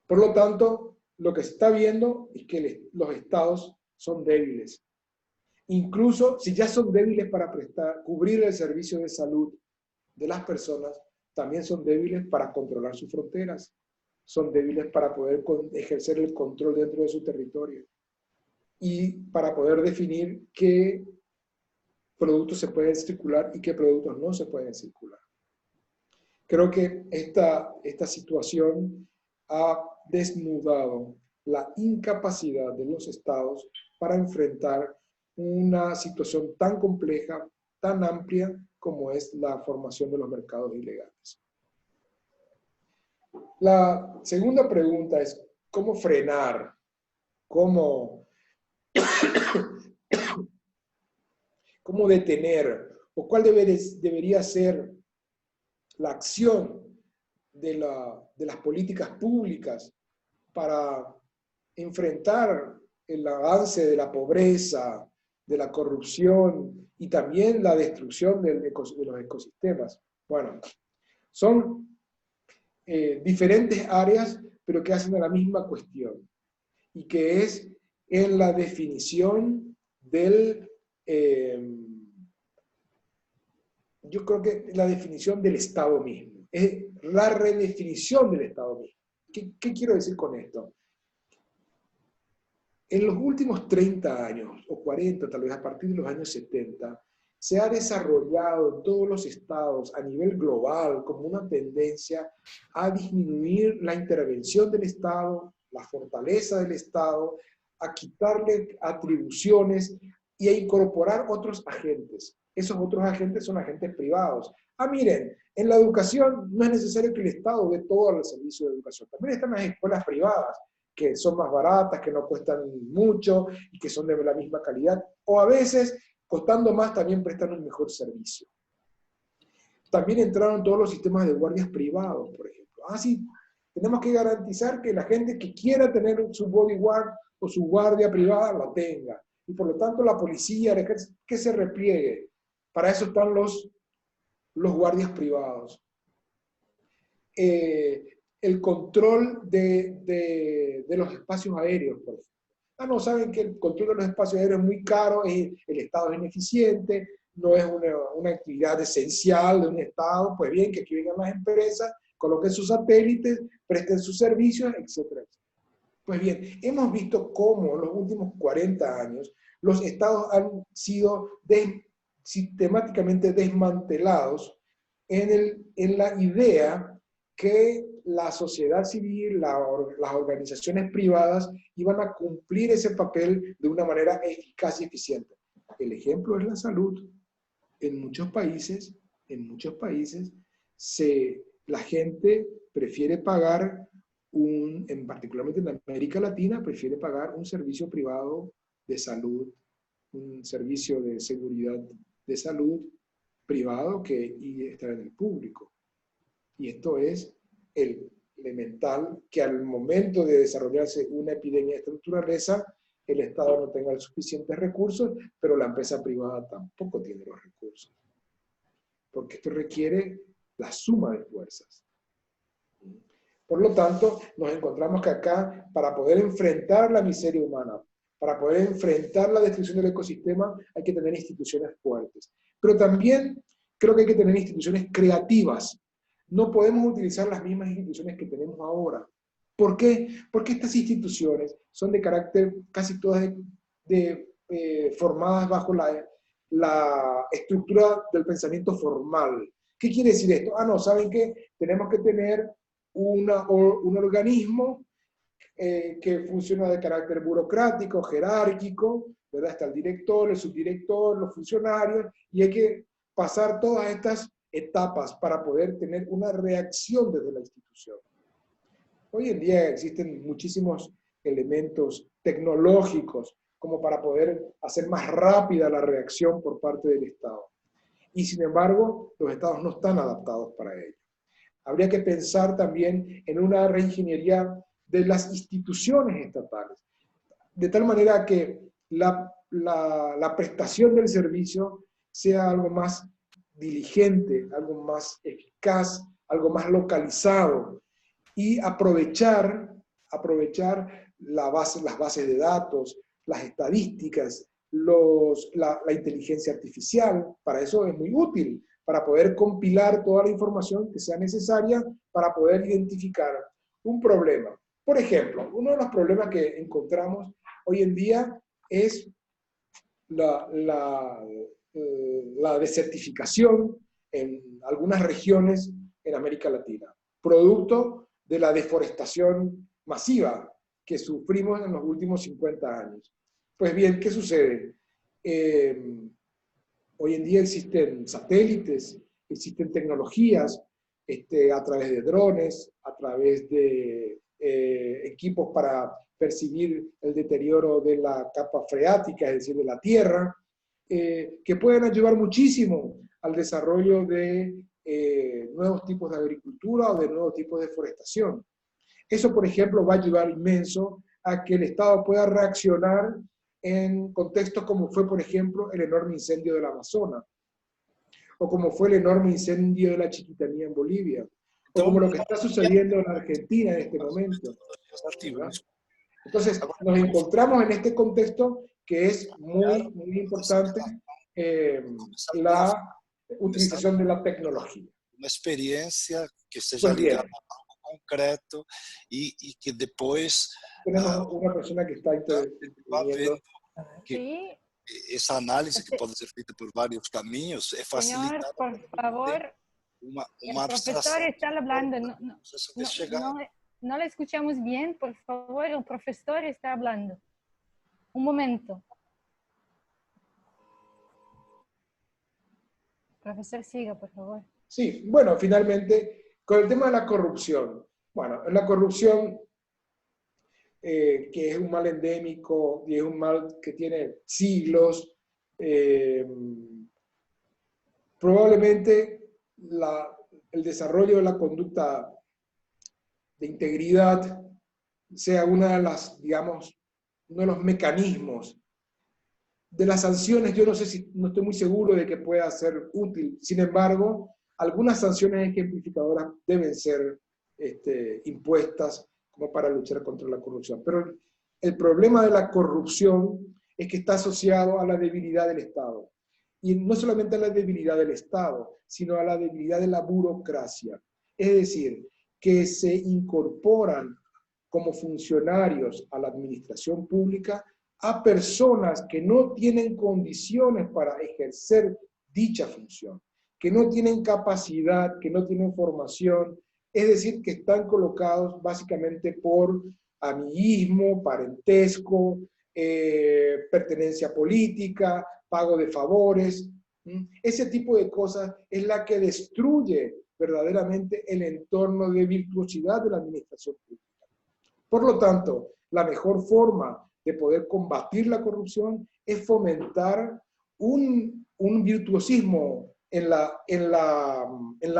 Por lo tanto, lo que se está viendo es que los Estados son débiles. Incluso si ya son débiles para cubrir el servicio de salud de las personas, también son débiles para controlar sus fronteras. Son débiles para poder ejercer el control dentro de su territorio. Y para poder definir qué productos se pueden circular y qué productos no se pueden circular. Creo que esta situación ha desnudado la incapacidad de los estados para enfrentar una situación tan compleja, tan amplia como es la formación de los mercados ilegales. La segunda pregunta es, ¿cómo frenar? ¿Cómo detener? ¿O cuál debería ser la acción de las políticas públicas para enfrentar el avance de la pobreza, de la corrupción y también la destrucción de los ecosistemas? Bueno, son diferentes áreas, pero que hacen a la misma cuestión, y que es en la definición yo creo que la definición del Estado mismo, es la redefinición del Estado mismo. ¿Qué quiero decir con esto? En los últimos 30 años, o 40 tal vez, a partir de los años 70, se ha desarrollado en todos los estados a nivel global como una tendencia a disminuir la intervención del Estado, la fortaleza del Estado, a quitarle atribuciones y a incorporar otros agentes. Esos otros agentes son agentes privados. Ah, miren, en la educación no es necesario que el Estado dé todo el servicio de educación. También están las escuelas privadas, que son más baratas, que no cuestan mucho y que son de la misma calidad. O a veces, costando más, también prestan un mejor servicio. También entraron todos los sistemas de guardias privados, por ejemplo. Ah, sí, tenemos que garantizar que la gente que quiera tener su bodyguard o su guardia privada la tenga. Y por lo tanto la policía, el ejército, que se repliegue. Para eso están los guardias privados. El control de los espacios aéreos, por ejemplo. Ah, no, saben que el control de los espacios aéreos es muy caro, el Estado es ineficiente, no es una actividad esencial de un Estado, pues bien, que aquí vengan las empresas, coloquen sus satélites, presten sus servicios, etcétera, etcétera. Pues bien, hemos visto cómo en los últimos 40 años los estados han sido sistemáticamente desmantelados en la idea que la sociedad civil, las organizaciones privadas iban a cumplir ese papel de una manera eficaz y eficiente. El ejemplo es la salud. En muchos países, la gente prefiere pagar particularmente en América Latina, prefiere pagar un servicio privado de salud, un servicio de seguridad de salud privado y estar en el público. Y esto es elemental, que al momento de desarrollarse una epidemia de esta naturaleza, el Estado no tenga los suficientes recursos, pero la empresa privada tampoco tiene los recursos. Porque esto requiere la suma de fuerzas. Por lo tanto, nos encontramos que acá, para poder enfrentar la miseria humana, para poder enfrentar la destrucción del ecosistema, hay que tener instituciones fuertes. Pero también creo que hay que tener instituciones creativas. No podemos utilizar las mismas instituciones que tenemos ahora. ¿Por qué? Porque estas instituciones son de carácter, casi todas formadas bajo la estructura del pensamiento formal. ¿Qué quiere decir esto? Ah, no, ¿saben qué? Tenemos que tener un organismo que funciona de carácter burocrático, jerárquico, ¿verdad? Está el director, el subdirector, los funcionarios, y hay que pasar todas estas etapas para poder tener una reacción desde la institución. Hoy en día existen muchísimos elementos tecnológicos como para poder hacer más rápida la reacción por parte del Estado. Y sin embargo, los Estados no están adaptados para ello. Habría que pensar también en una reingeniería de las instituciones estatales, de tal manera que la prestación del servicio sea algo más diligente, algo más eficaz, algo más localizado, y aprovechar las bases de datos, las estadísticas, la inteligencia artificial. Para eso es muy útil, para poder compilar toda la información que sea necesaria para poder identificar un problema. Por ejemplo, uno de los problemas que encontramos hoy en día es la desertificación en algunas regiones en América Latina, producto de la deforestación masiva que sufrimos en los últimos 50 años. Pues bien, ¿qué sucede? Hoy en día existen satélites, existen tecnologías a través de drones, a través de equipos para percibir el deterioro de la capa freática, es decir, de la tierra, que pueden ayudar muchísimo al desarrollo de nuevos tipos de agricultura o de nuevos tipos de forestación. Eso, por ejemplo, va a ayudar inmenso a que el Estado pueda reaccionar en contextos como fue, por ejemplo, el enorme incendio del Amazonas, o como fue el enorme incendio de la Chiquitanía en Bolivia, o como lo que está sucediendo en Argentina en este momento, ¿verdad? Entonces, nos encontramos en este contexto que es muy, muy importante la utilización de la tecnología. Una experiencia que seja ligada a algo concreto y que después tenemos una persona que está va vendo que Sí. essa análise que pode ser feita por vários caminhos é facilitada. Señor, por favor, Uma el profesor abstração. está hablando, No la escuchamos bien, por favor, el profesor está hablando. Un momento. Profesor, siga, por favor. Sí, bueno, finalmente, con el tema de la corrupción. Bueno, la corrupción, que es un mal endémico y es un mal que tiene siglos, probablemente el desarrollo de la conducta de integridad sea una de las, digamos, uno de los mecanismos de las sanciones. Yo no sé si, no estoy muy seguro de que pueda ser útil. Sin embargo, algunas sanciones ejemplificadoras deben ser impuestas como para luchar contra la corrupción. Pero el problema de la corrupción es que está asociado a la debilidad del Estado. Y no solamente a la debilidad del Estado, sino a la debilidad de la burocracia. Es decir, que se incorporan como funcionarios a la administración pública a personas que no tienen condiciones para ejercer dicha función, que no tienen capacidad, que no tienen formación, es decir, que están colocados básicamente por amiguismo, parentesco, pertenencia política, pago de favores. Ese tipo de cosas es la que destruye verdaderamente el entorno de virtuosidad de la administración pública. Por lo tanto, la mejor forma de poder combatir la corrupción es fomentar un virtuosismo en la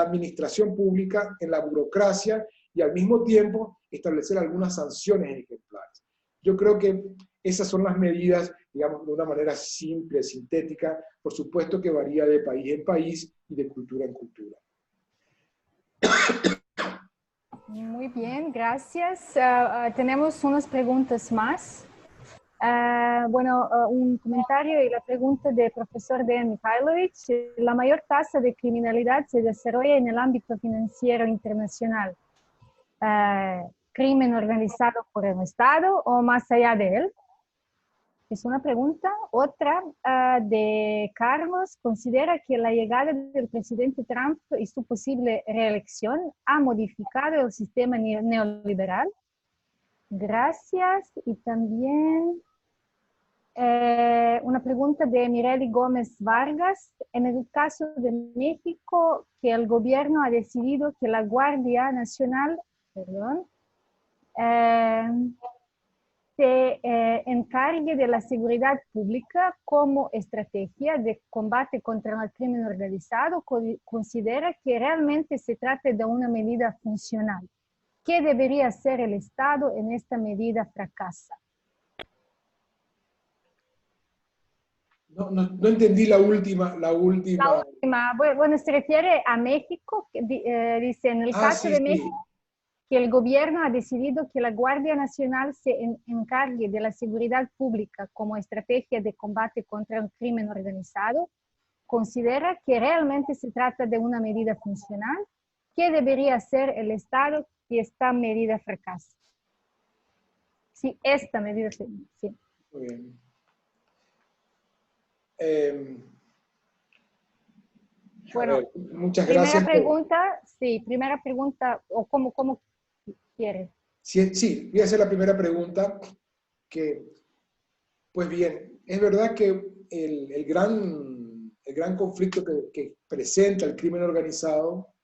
administración pública, en la burocracia, y al mismo tiempo establecer algunas sanciones ejemplares. Yo creo que esas son las medidas, digamos, de una manera simple, sintética, por supuesto que varía de país en país y de cultura en cultura. Muy bien, gracias. Tenemos unas preguntas más. Un comentario y la pregunta del profesor Dejan Mihailović. La mayor tasa de criminalidad se desarrolla en el ámbito financiero internacional. ¿Crimen organizado por el Estado o más allá de él? Es una pregunta. Otra de Carlos. ¿Considera que la llegada del presidente Trump y su posible reelección ha modificado el sistema neoliberal? Gracias. Y también una pregunta de Mireli Gómez Vargas. En el caso de México, que el gobierno ha decidido que la Guardia Nacional, se encargue de la seguridad pública como estrategia de combate contra el crimen organizado, considera que realmente se trata de una medida funcional. ¿Qué debería hacer el Estado en esta medida fracasa? No entendí la última. La última, bueno, se refiere a México, que, dice, en el caso de México, que el gobierno ha decidido que la Guardia Nacional se encargue de la seguridad pública como estrategia de combate contra el crimen organizado, considera que realmente se trata de una medida funcional. ¿Qué debería hacer el Estado si esta medida fracasa? Si esta medida sí. Muy bien. Muchas gracias. Primera pregunta, o ¿cómo quiere? Sí, voy a hacer la primera pregunta, que, pues bien, es verdad que el gran conflicto que presenta el crimen organizado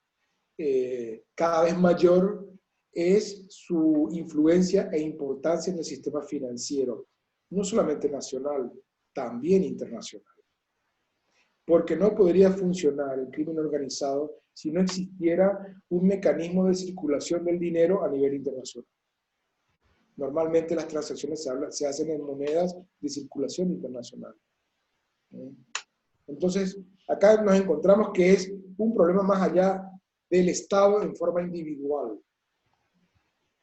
cada vez mayor es su influencia e importancia en el sistema financiero, no solamente nacional, también internacional. Porque no podría funcionar el crimen organizado si no existiera un mecanismo de circulación del dinero a nivel internacional. Normalmente las transacciones se hacen en monedas de circulación internacional. Entonces, acá nos encontramos que es un problema más allá del Estado en forma individual.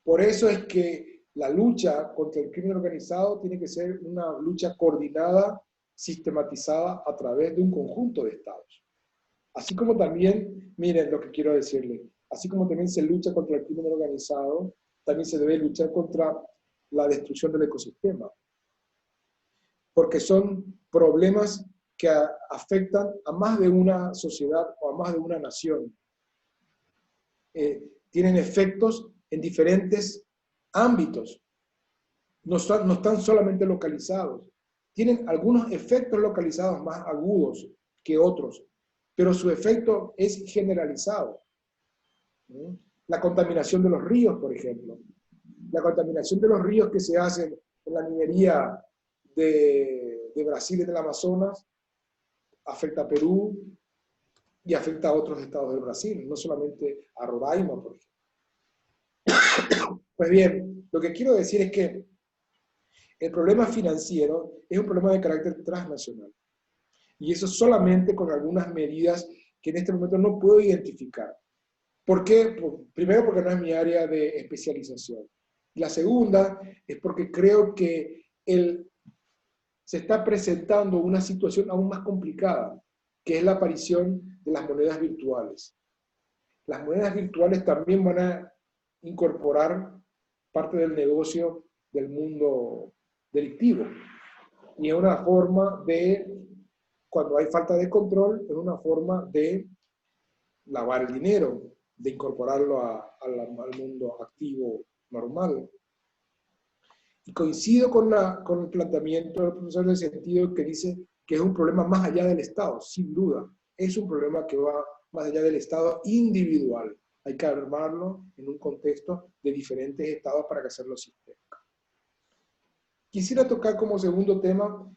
Por eso es que la lucha contra el crimen organizado tiene que ser una lucha coordinada, sistematizada a través de un conjunto de estados. Así como también, miren lo que quiero decirles, así como también se lucha contra el crimen organizado, también se debe luchar contra la destrucción del ecosistema. Porque son problemas que afectan a más de una sociedad o a más de una nación. Tienen efectos en diferentes ámbitos. No están solamente localizados. Tienen algunos efectos localizados más agudos que otros, pero su efecto es generalizado. La contaminación de los ríos, por ejemplo. La contaminación de los ríos que se hacen en la minería de Brasil, en el Amazonas, afecta a Perú y afecta a otros estados del Brasil, no solamente a Roraima, por ejemplo. Pues bien, lo que quiero decir es que el problema financiero es un problema de carácter transnacional. Y eso solamente con algunas medidas que en este momento no puedo identificar. ¿Por qué? Primero, porque no es mi área de especialización. La segunda es porque creo que se está presentando una situación aún más complicada, que es la aparición de las monedas virtuales. Las monedas virtuales también van a incorporar parte del negocio del mundo delictivo. Y es una forma de, cuando hay falta de control, es una forma de lavar el dinero, de incorporarlo al mundo activo normal. Y coincido con el planteamiento del profesor en el sentido que dice que es un problema más allá del Estado, sin duda. Es un problema que va más allá del Estado individual. Hay que armarlo en un contexto de diferentes estados para que hacerlo sistémico. Quisiera tocar como segundo tema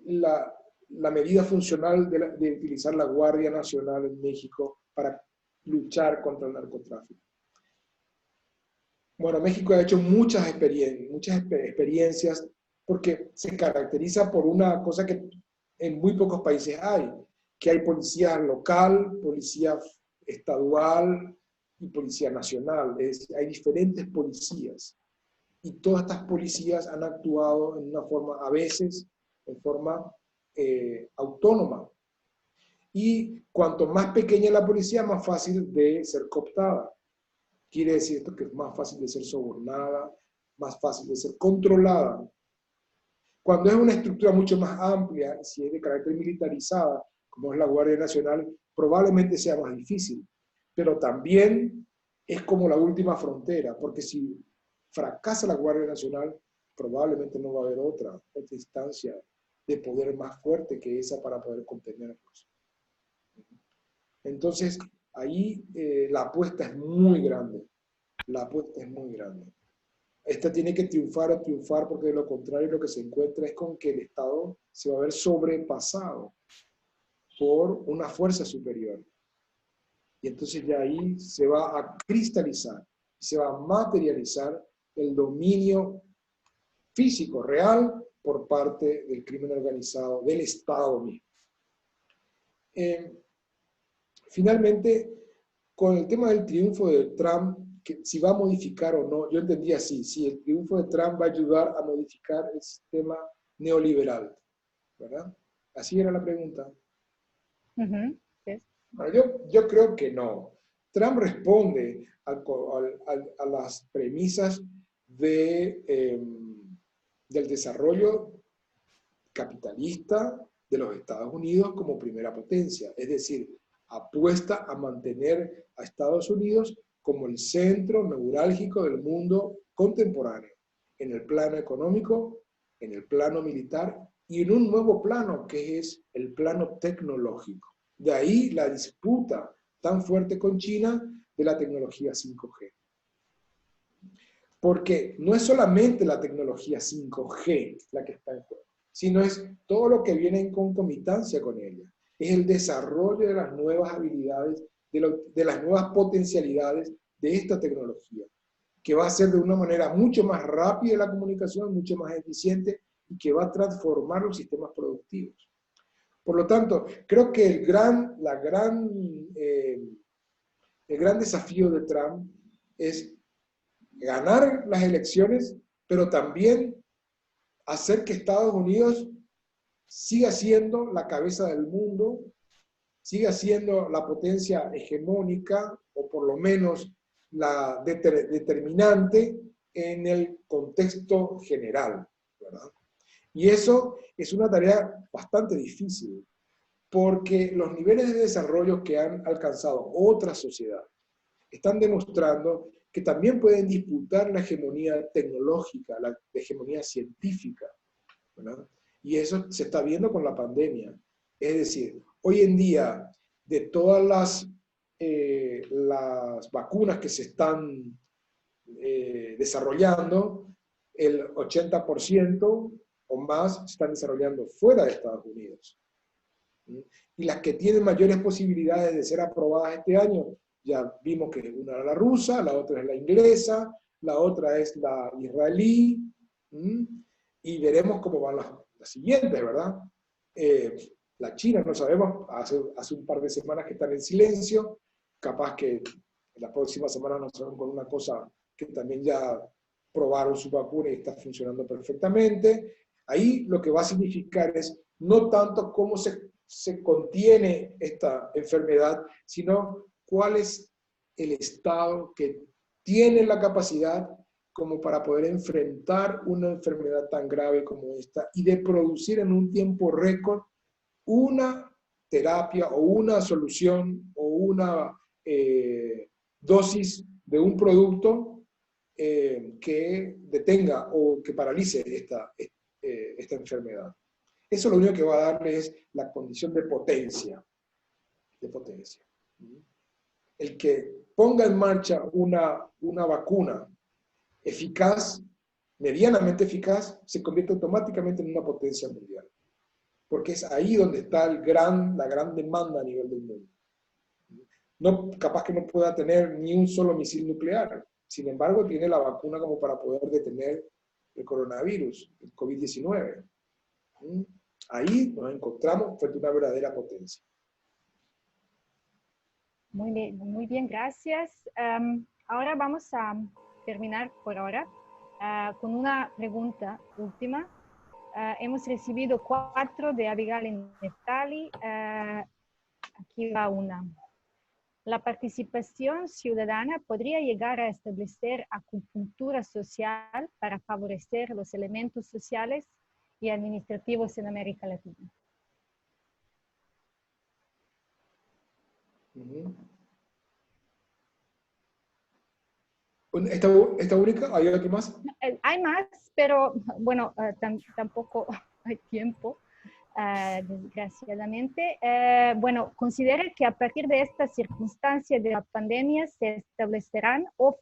la medida funcional de utilizar la Guardia Nacional en México para luchar contra el narcotráfico. Bueno, México ha hecho muchas experiencias porque se caracteriza por una cosa que en muy pocos países hay, que hay policía local, policía estadual y policía nacional. Es decir, hay diferentes policías. Y todas estas policías han actuado en una forma, a veces, en forma autónoma. Y cuanto más pequeña la policía, más fácil de ser cooptada. Quiere decir esto que es más fácil de ser sobornada, más fácil de ser controlada. Cuando es una estructura mucho más amplia, si es de carácter militarizada, como es la Guardia Nacional, probablemente sea más difícil. Pero también es como la última frontera, porque si fracasa la Guardia Nacional, probablemente no va a haber otra instancia de poder más fuerte que esa para poder contenerlos. Entonces, ahí la apuesta es muy grande. La apuesta es muy grande. Esta tiene que triunfar o triunfar, porque de lo contrario lo que se encuentra es con que el Estado se va a ver sobrepasado por una fuerza superior. Y entonces ya ahí se va a cristalizar, se va a materializar el dominio físico, real, por parte del crimen organizado, del Estado mismo. Finalmente, con el tema del triunfo de Trump, que si va a modificar o no, yo entendía así, si el triunfo de Trump va a ayudar a modificar el sistema neoliberal, ¿verdad? Así era la pregunta. Yes. Bueno, yo creo que no. Trump responde a las premisas del desarrollo capitalista de los Estados Unidos como primera potencia, es decir, apuesta a mantener a Estados Unidos como el centro neurálgico del mundo contemporáneo, en el plano económico, en el plano militar y en un nuevo plano que es el plano tecnológico. De ahí la disputa tan fuerte con China de la tecnología 5G. Porque no es solamente la tecnología 5G la que está en juego, sino es todo lo que viene en concomitancia con ella. Es el desarrollo de las nuevas habilidades, de las nuevas potencialidades de esta tecnología, que va a ser de una manera mucho más rápida la comunicación, mucho más eficiente y que va a transformar los sistemas productivos. Por lo tanto, creo que el gran desafío de Trump es ganar las elecciones, pero también hacer que Estados Unidos siga siendo la cabeza del mundo, siga siendo la potencia hegemónica, o por lo menos la determinante en el contexto general, ¿verdad? Y eso es una tarea bastante difícil, porque los niveles de desarrollo que han alcanzado otras sociedades están demostrando que también pueden disputar la hegemonía tecnológica, la hegemonía científica, ¿verdad? Y eso se está viendo con la pandemia. Es decir, hoy en día, de todas las vacunas que se están desarrollando, el 80% o más se están desarrollando fuera de Estados Unidos. Y las que tienen mayores posibilidades de ser aprobadas este año, ya vimos que una es la rusa, la otra es la inglesa, la otra es la israelí, y veremos cómo van las siguientes, ¿verdad? La China, no sabemos, hace un par de semanas que están en silencio, capaz que la próxima semana nos salen con una cosa que también ya probaron su vacuna y está funcionando perfectamente. Ahí lo que va a significar es no tanto cómo se contiene esta enfermedad, sino cuál es el estado que tiene la capacidad como para poder enfrentar una enfermedad tan grave como esta y de producir en un tiempo récord una terapia o una solución o una dosis de un producto que detenga o que paralice esta enfermedad. Eso lo único que va a darle es la condición de potencia. El que ponga en marcha una vacuna eficaz, medianamente eficaz, se convierte automáticamente en una potencia mundial. Porque es ahí donde está la gran demanda a nivel del mundo. No, capaz que no pueda tener ni un solo misil nuclear, sin embargo tiene la vacuna como para poder detener el coronavirus, el COVID-19. Ahí nos encontramos frente a una verdadera potencia. Muy bien, gracias. Ahora vamos a terminar por ahora con una pregunta última. Hemos recibido 4 de Abigail y Neftali. Aquí va una. La participación ciudadana podría llegar a establecer acupuntura social para favorecer los elementos sociales y administrativos en América Latina. ¿Esta única? ¿Hay otro más? Hay más, pero bueno, tampoco hay tiempo, desgraciadamente. Bueno, considera que a partir de esta circunstancia de la pandemia se establecerán o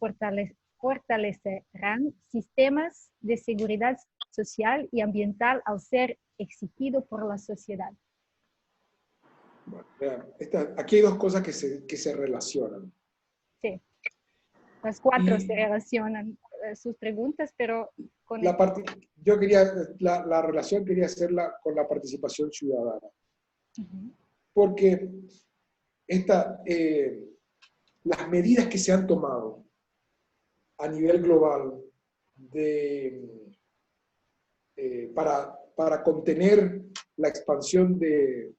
fortalecerán sistemas de seguridad social y ambiental al ser exigido por la sociedad. Bueno, vean, aquí hay 2 cosas que se relacionan. Sí. Las 4 se relacionan sus preguntas, pero con la relación quería hacerla con la participación ciudadana. Porque las medidas que se han tomado a nivel global para contener la expansión del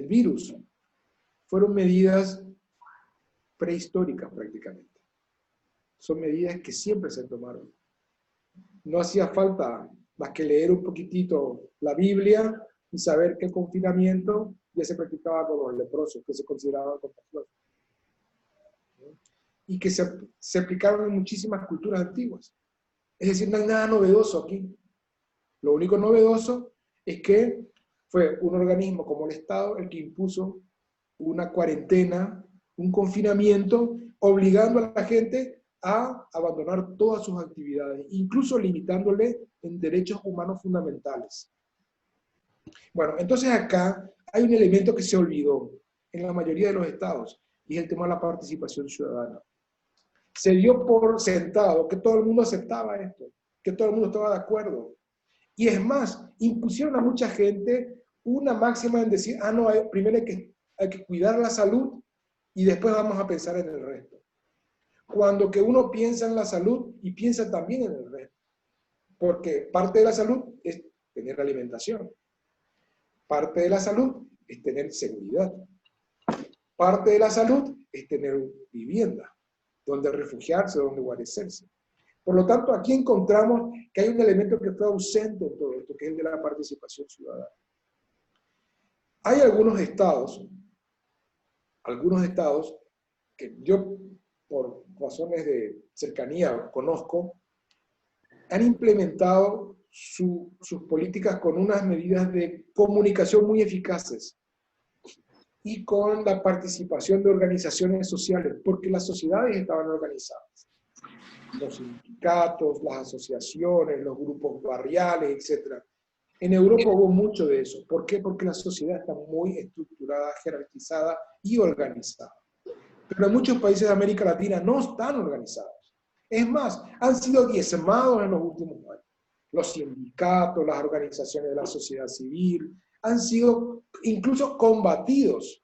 virus fueron medidas prehistóricas prácticamente. Son medidas que siempre se tomaron. No hacía falta más que leer un poquitito la Biblia y saber que el confinamiento ya se practicaba con los leprosos, que se consideraban contagiosos. Y que se aplicaron en muchísimas culturas antiguas. Es decir, no hay nada novedoso aquí. Lo único novedoso es que fue un organismo como el Estado el que impuso una cuarentena, un confinamiento, obligando a la gente a abandonar todas sus actividades, incluso limitándole en derechos humanos fundamentales. Bueno, entonces acá hay un elemento que se olvidó en la mayoría de los estados, y es el tema de la participación ciudadana. Se dio por sentado que todo el mundo aceptaba esto, que todo el mundo estaba de acuerdo. Y es más, impusieron a mucha gente una máxima en decir, no, primero hay que cuidar la salud y después vamos a pensar en el resto. Cuando que uno piensa en la salud y piensa también en el resto. Porque parte de la salud es tener alimentación. Parte de la salud es tener seguridad. Parte de la salud es tener vivienda, donde refugiarse, donde guarecerse. Por lo tanto, aquí encontramos que hay un elemento que fue ausente en todo esto, que es el de la participación ciudadana. Hay algunos estados que yo por razones de cercanía conozco, han implementado sus políticas con unas medidas de comunicación muy eficaces y con la participación de organizaciones sociales, porque las sociedades estaban organizadas. Los sindicatos, las asociaciones, los grupos barriales, etc. En Europa hubo mucho de eso. ¿Por qué? Porque la sociedad está muy estructurada, jerarquizada y organizada. Pero en muchos países de América Latina no están organizados. Es más, han sido diezmados en los últimos años. Los sindicatos, las organizaciones de la sociedad civil, han sido incluso combatidos.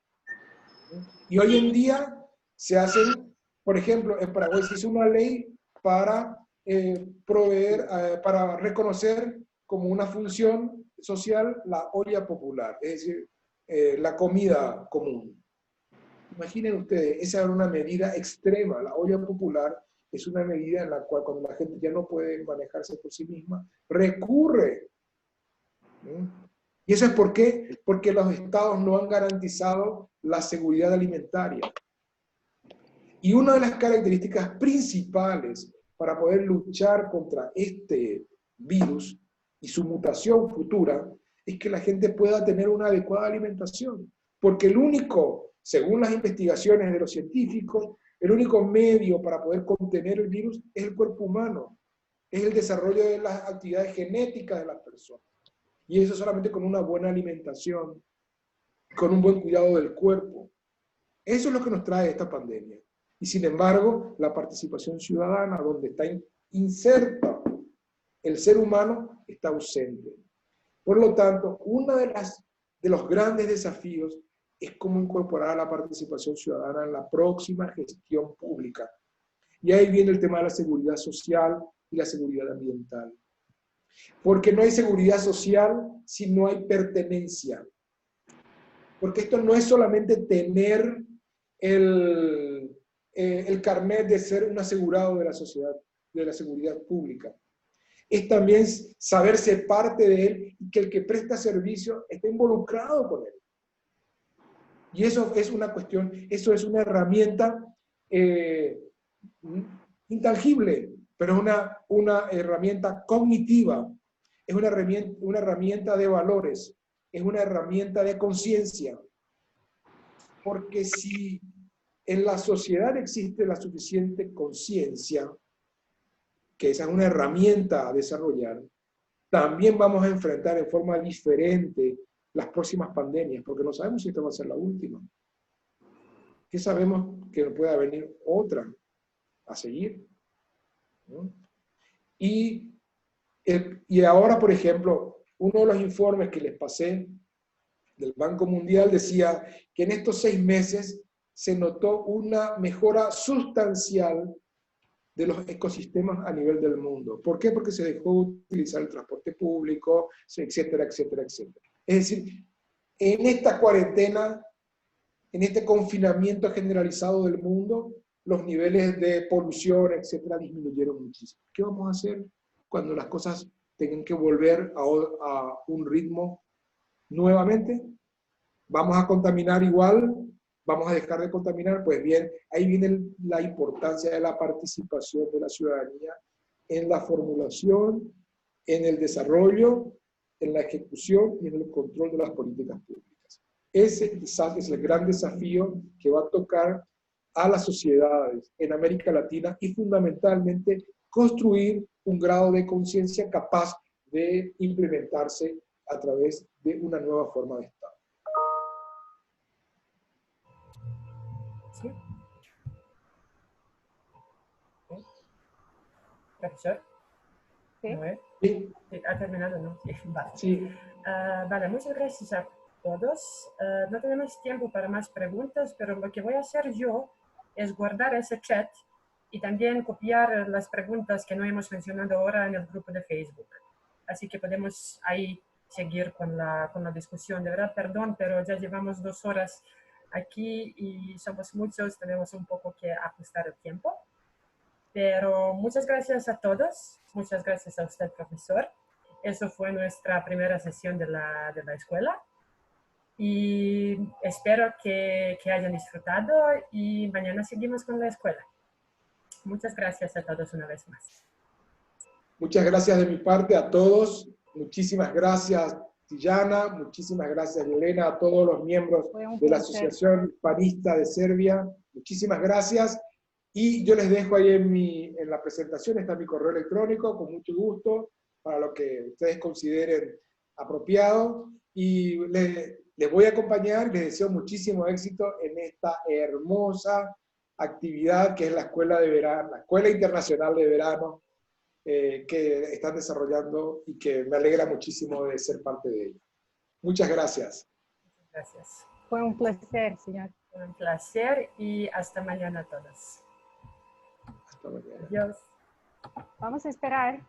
Y hoy en día se hacen, por ejemplo, en Paraguay se hizo una ley para para reconocer como una función social la olla popular, es decir, la comida común. Imaginen ustedes, esa era una medida extrema. La olla popular es una medida en la cual cuando la gente ya no puede manejarse por sí misma, recurre. ¿Y eso es por qué? Porque los estados no han garantizado la seguridad alimentaria. Y una de las características principales para poder luchar contra este virus y su mutación futura es que la gente pueda tener una adecuada alimentación. Porque el único, según las investigaciones de los científicos, el único medio para poder contener el virus es el cuerpo humano, es el desarrollo de las actividades genéticas de las personas. Y eso solamente con una buena alimentación, con un buen cuidado del cuerpo. Eso es lo que nos trae esta pandemia. Y sin embargo, la participación ciudadana, donde está inserta el ser humano, está ausente. Por lo tanto, uno de los grandes desafíos es cómo incorporar la participación ciudadana en la próxima gestión pública. Y ahí viene el tema de la seguridad social y la seguridad ambiental. Porque no hay seguridad social si no hay pertenencia. Porque esto no es solamente tener el carnet de ser un asegurado de la sociedad, de la seguridad pública. Es también saberse parte de él y que el que presta servicio está involucrado con él. Y eso es una cuestión, eso es una herramienta intangible, pero es una herramienta cognitiva, es una herramienta de valores, es una herramienta de conciencia. Porque si en la sociedad existe la suficiente conciencia, que esa es una herramienta a desarrollar, también vamos a enfrentar en forma diferente las próximas pandemias, porque no sabemos si esta va a ser la última. ¿Qué sabemos que pueda venir otra a seguir? ¿No? Y ahora, por ejemplo, uno de los informes que les pasé del Banco Mundial decía que en estos 6 meses se notó una mejora sustancial de los ecosistemas a nivel del mundo. ¿Por qué? Porque se dejó de utilizar el transporte público, etcétera, etcétera, etcétera. Es decir, en esta cuarentena, en este confinamiento generalizado del mundo, los niveles de polución, etcétera, disminuyeron muchísimo. ¿Qué vamos a hacer cuando las cosas tengan que volver a un ritmo nuevamente? ¿Vamos a contaminar igual? ¿Vamos a dejar de contaminar? Pues bien, ahí viene la importancia de la participación de la ciudadanía en la formulación, en el desarrollo, en la ejecución y en el control de las políticas públicas. Ese quizás es el gran desafío que va a tocar a las sociedades en América Latina y fundamentalmente construir un grado de conciencia capaz de implementarse a través de una nueva forma de Estado. ¿Sí? ¿Sí? ¿Profesor? Sí. Sí. ¿Ha terminado? ¿No? Sí, vale. Sí. Vale, muchas gracias a todos. No tenemos tiempo para más preguntas, pero lo que voy a hacer yo es guardar ese chat y también copiar las preguntas que no hemos mencionado ahora en el grupo de Facebook. Así que podemos ahí seguir con la discusión. De verdad, perdón, pero ya llevamos 2 horas aquí y somos muchos, tenemos un poco que ajustar el tiempo. Pero muchas gracias a todos, muchas gracias a usted, profesor. Eso fue nuestra primera sesión de la escuela y espero que hayan disfrutado y mañana seguimos con la escuela. Muchas gracias a todos una vez más. Muchas gracias de mi parte a todos. Muchísimas gracias, Tijana. Muchísimas gracias, Elena, a todos los miembros de la Asociación Hispanista de Serbia. Muchísimas gracias. Y yo les dejo ahí en la presentación, está mi correo electrónico, con mucho gusto, para lo que ustedes consideren apropiado. Y les voy a acompañar, les deseo muchísimo éxito en esta hermosa actividad que es la Escuela de Verano, la Escuela Internacional de Verano, que están desarrollando y que me alegra muchísimo de ser parte de ella. Muchas gracias. Gracias. Fue un placer, señor. Fue un placer y hasta mañana a todos. Hasta mañana. Adiós. Vamos a esperar.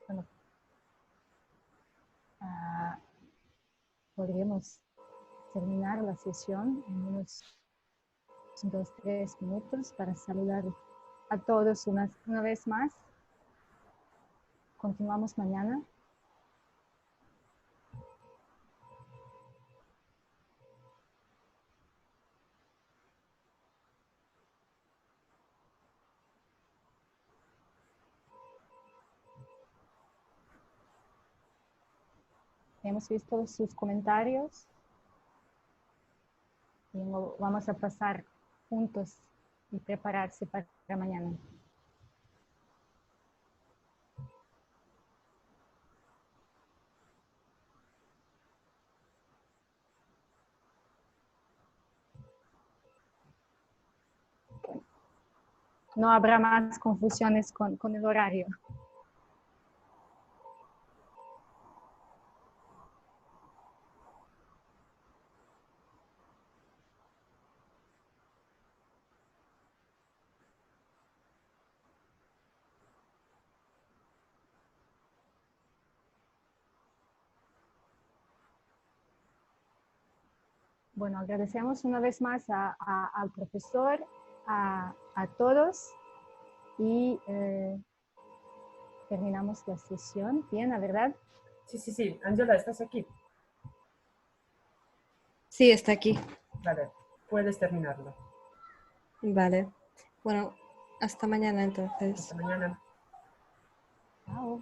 Bueno, podríamos terminar la sesión en unos 2-3 minutos para saludar a todos una vez más. Continuamos mañana. Hemos visto sus comentarios y vamos a pasar juntos y prepararse para mañana. No habrá más confusiones con el horario. bueno, agradecemos una vez más al profesor, a todos y terminamos la sesión. Bien, ¿la verdad? Sí, sí, sí. Ángela, ¿estás aquí? Sí, está aquí. Vale, puedes terminarlo. Vale. Bueno, hasta mañana entonces. Hasta mañana. Chao.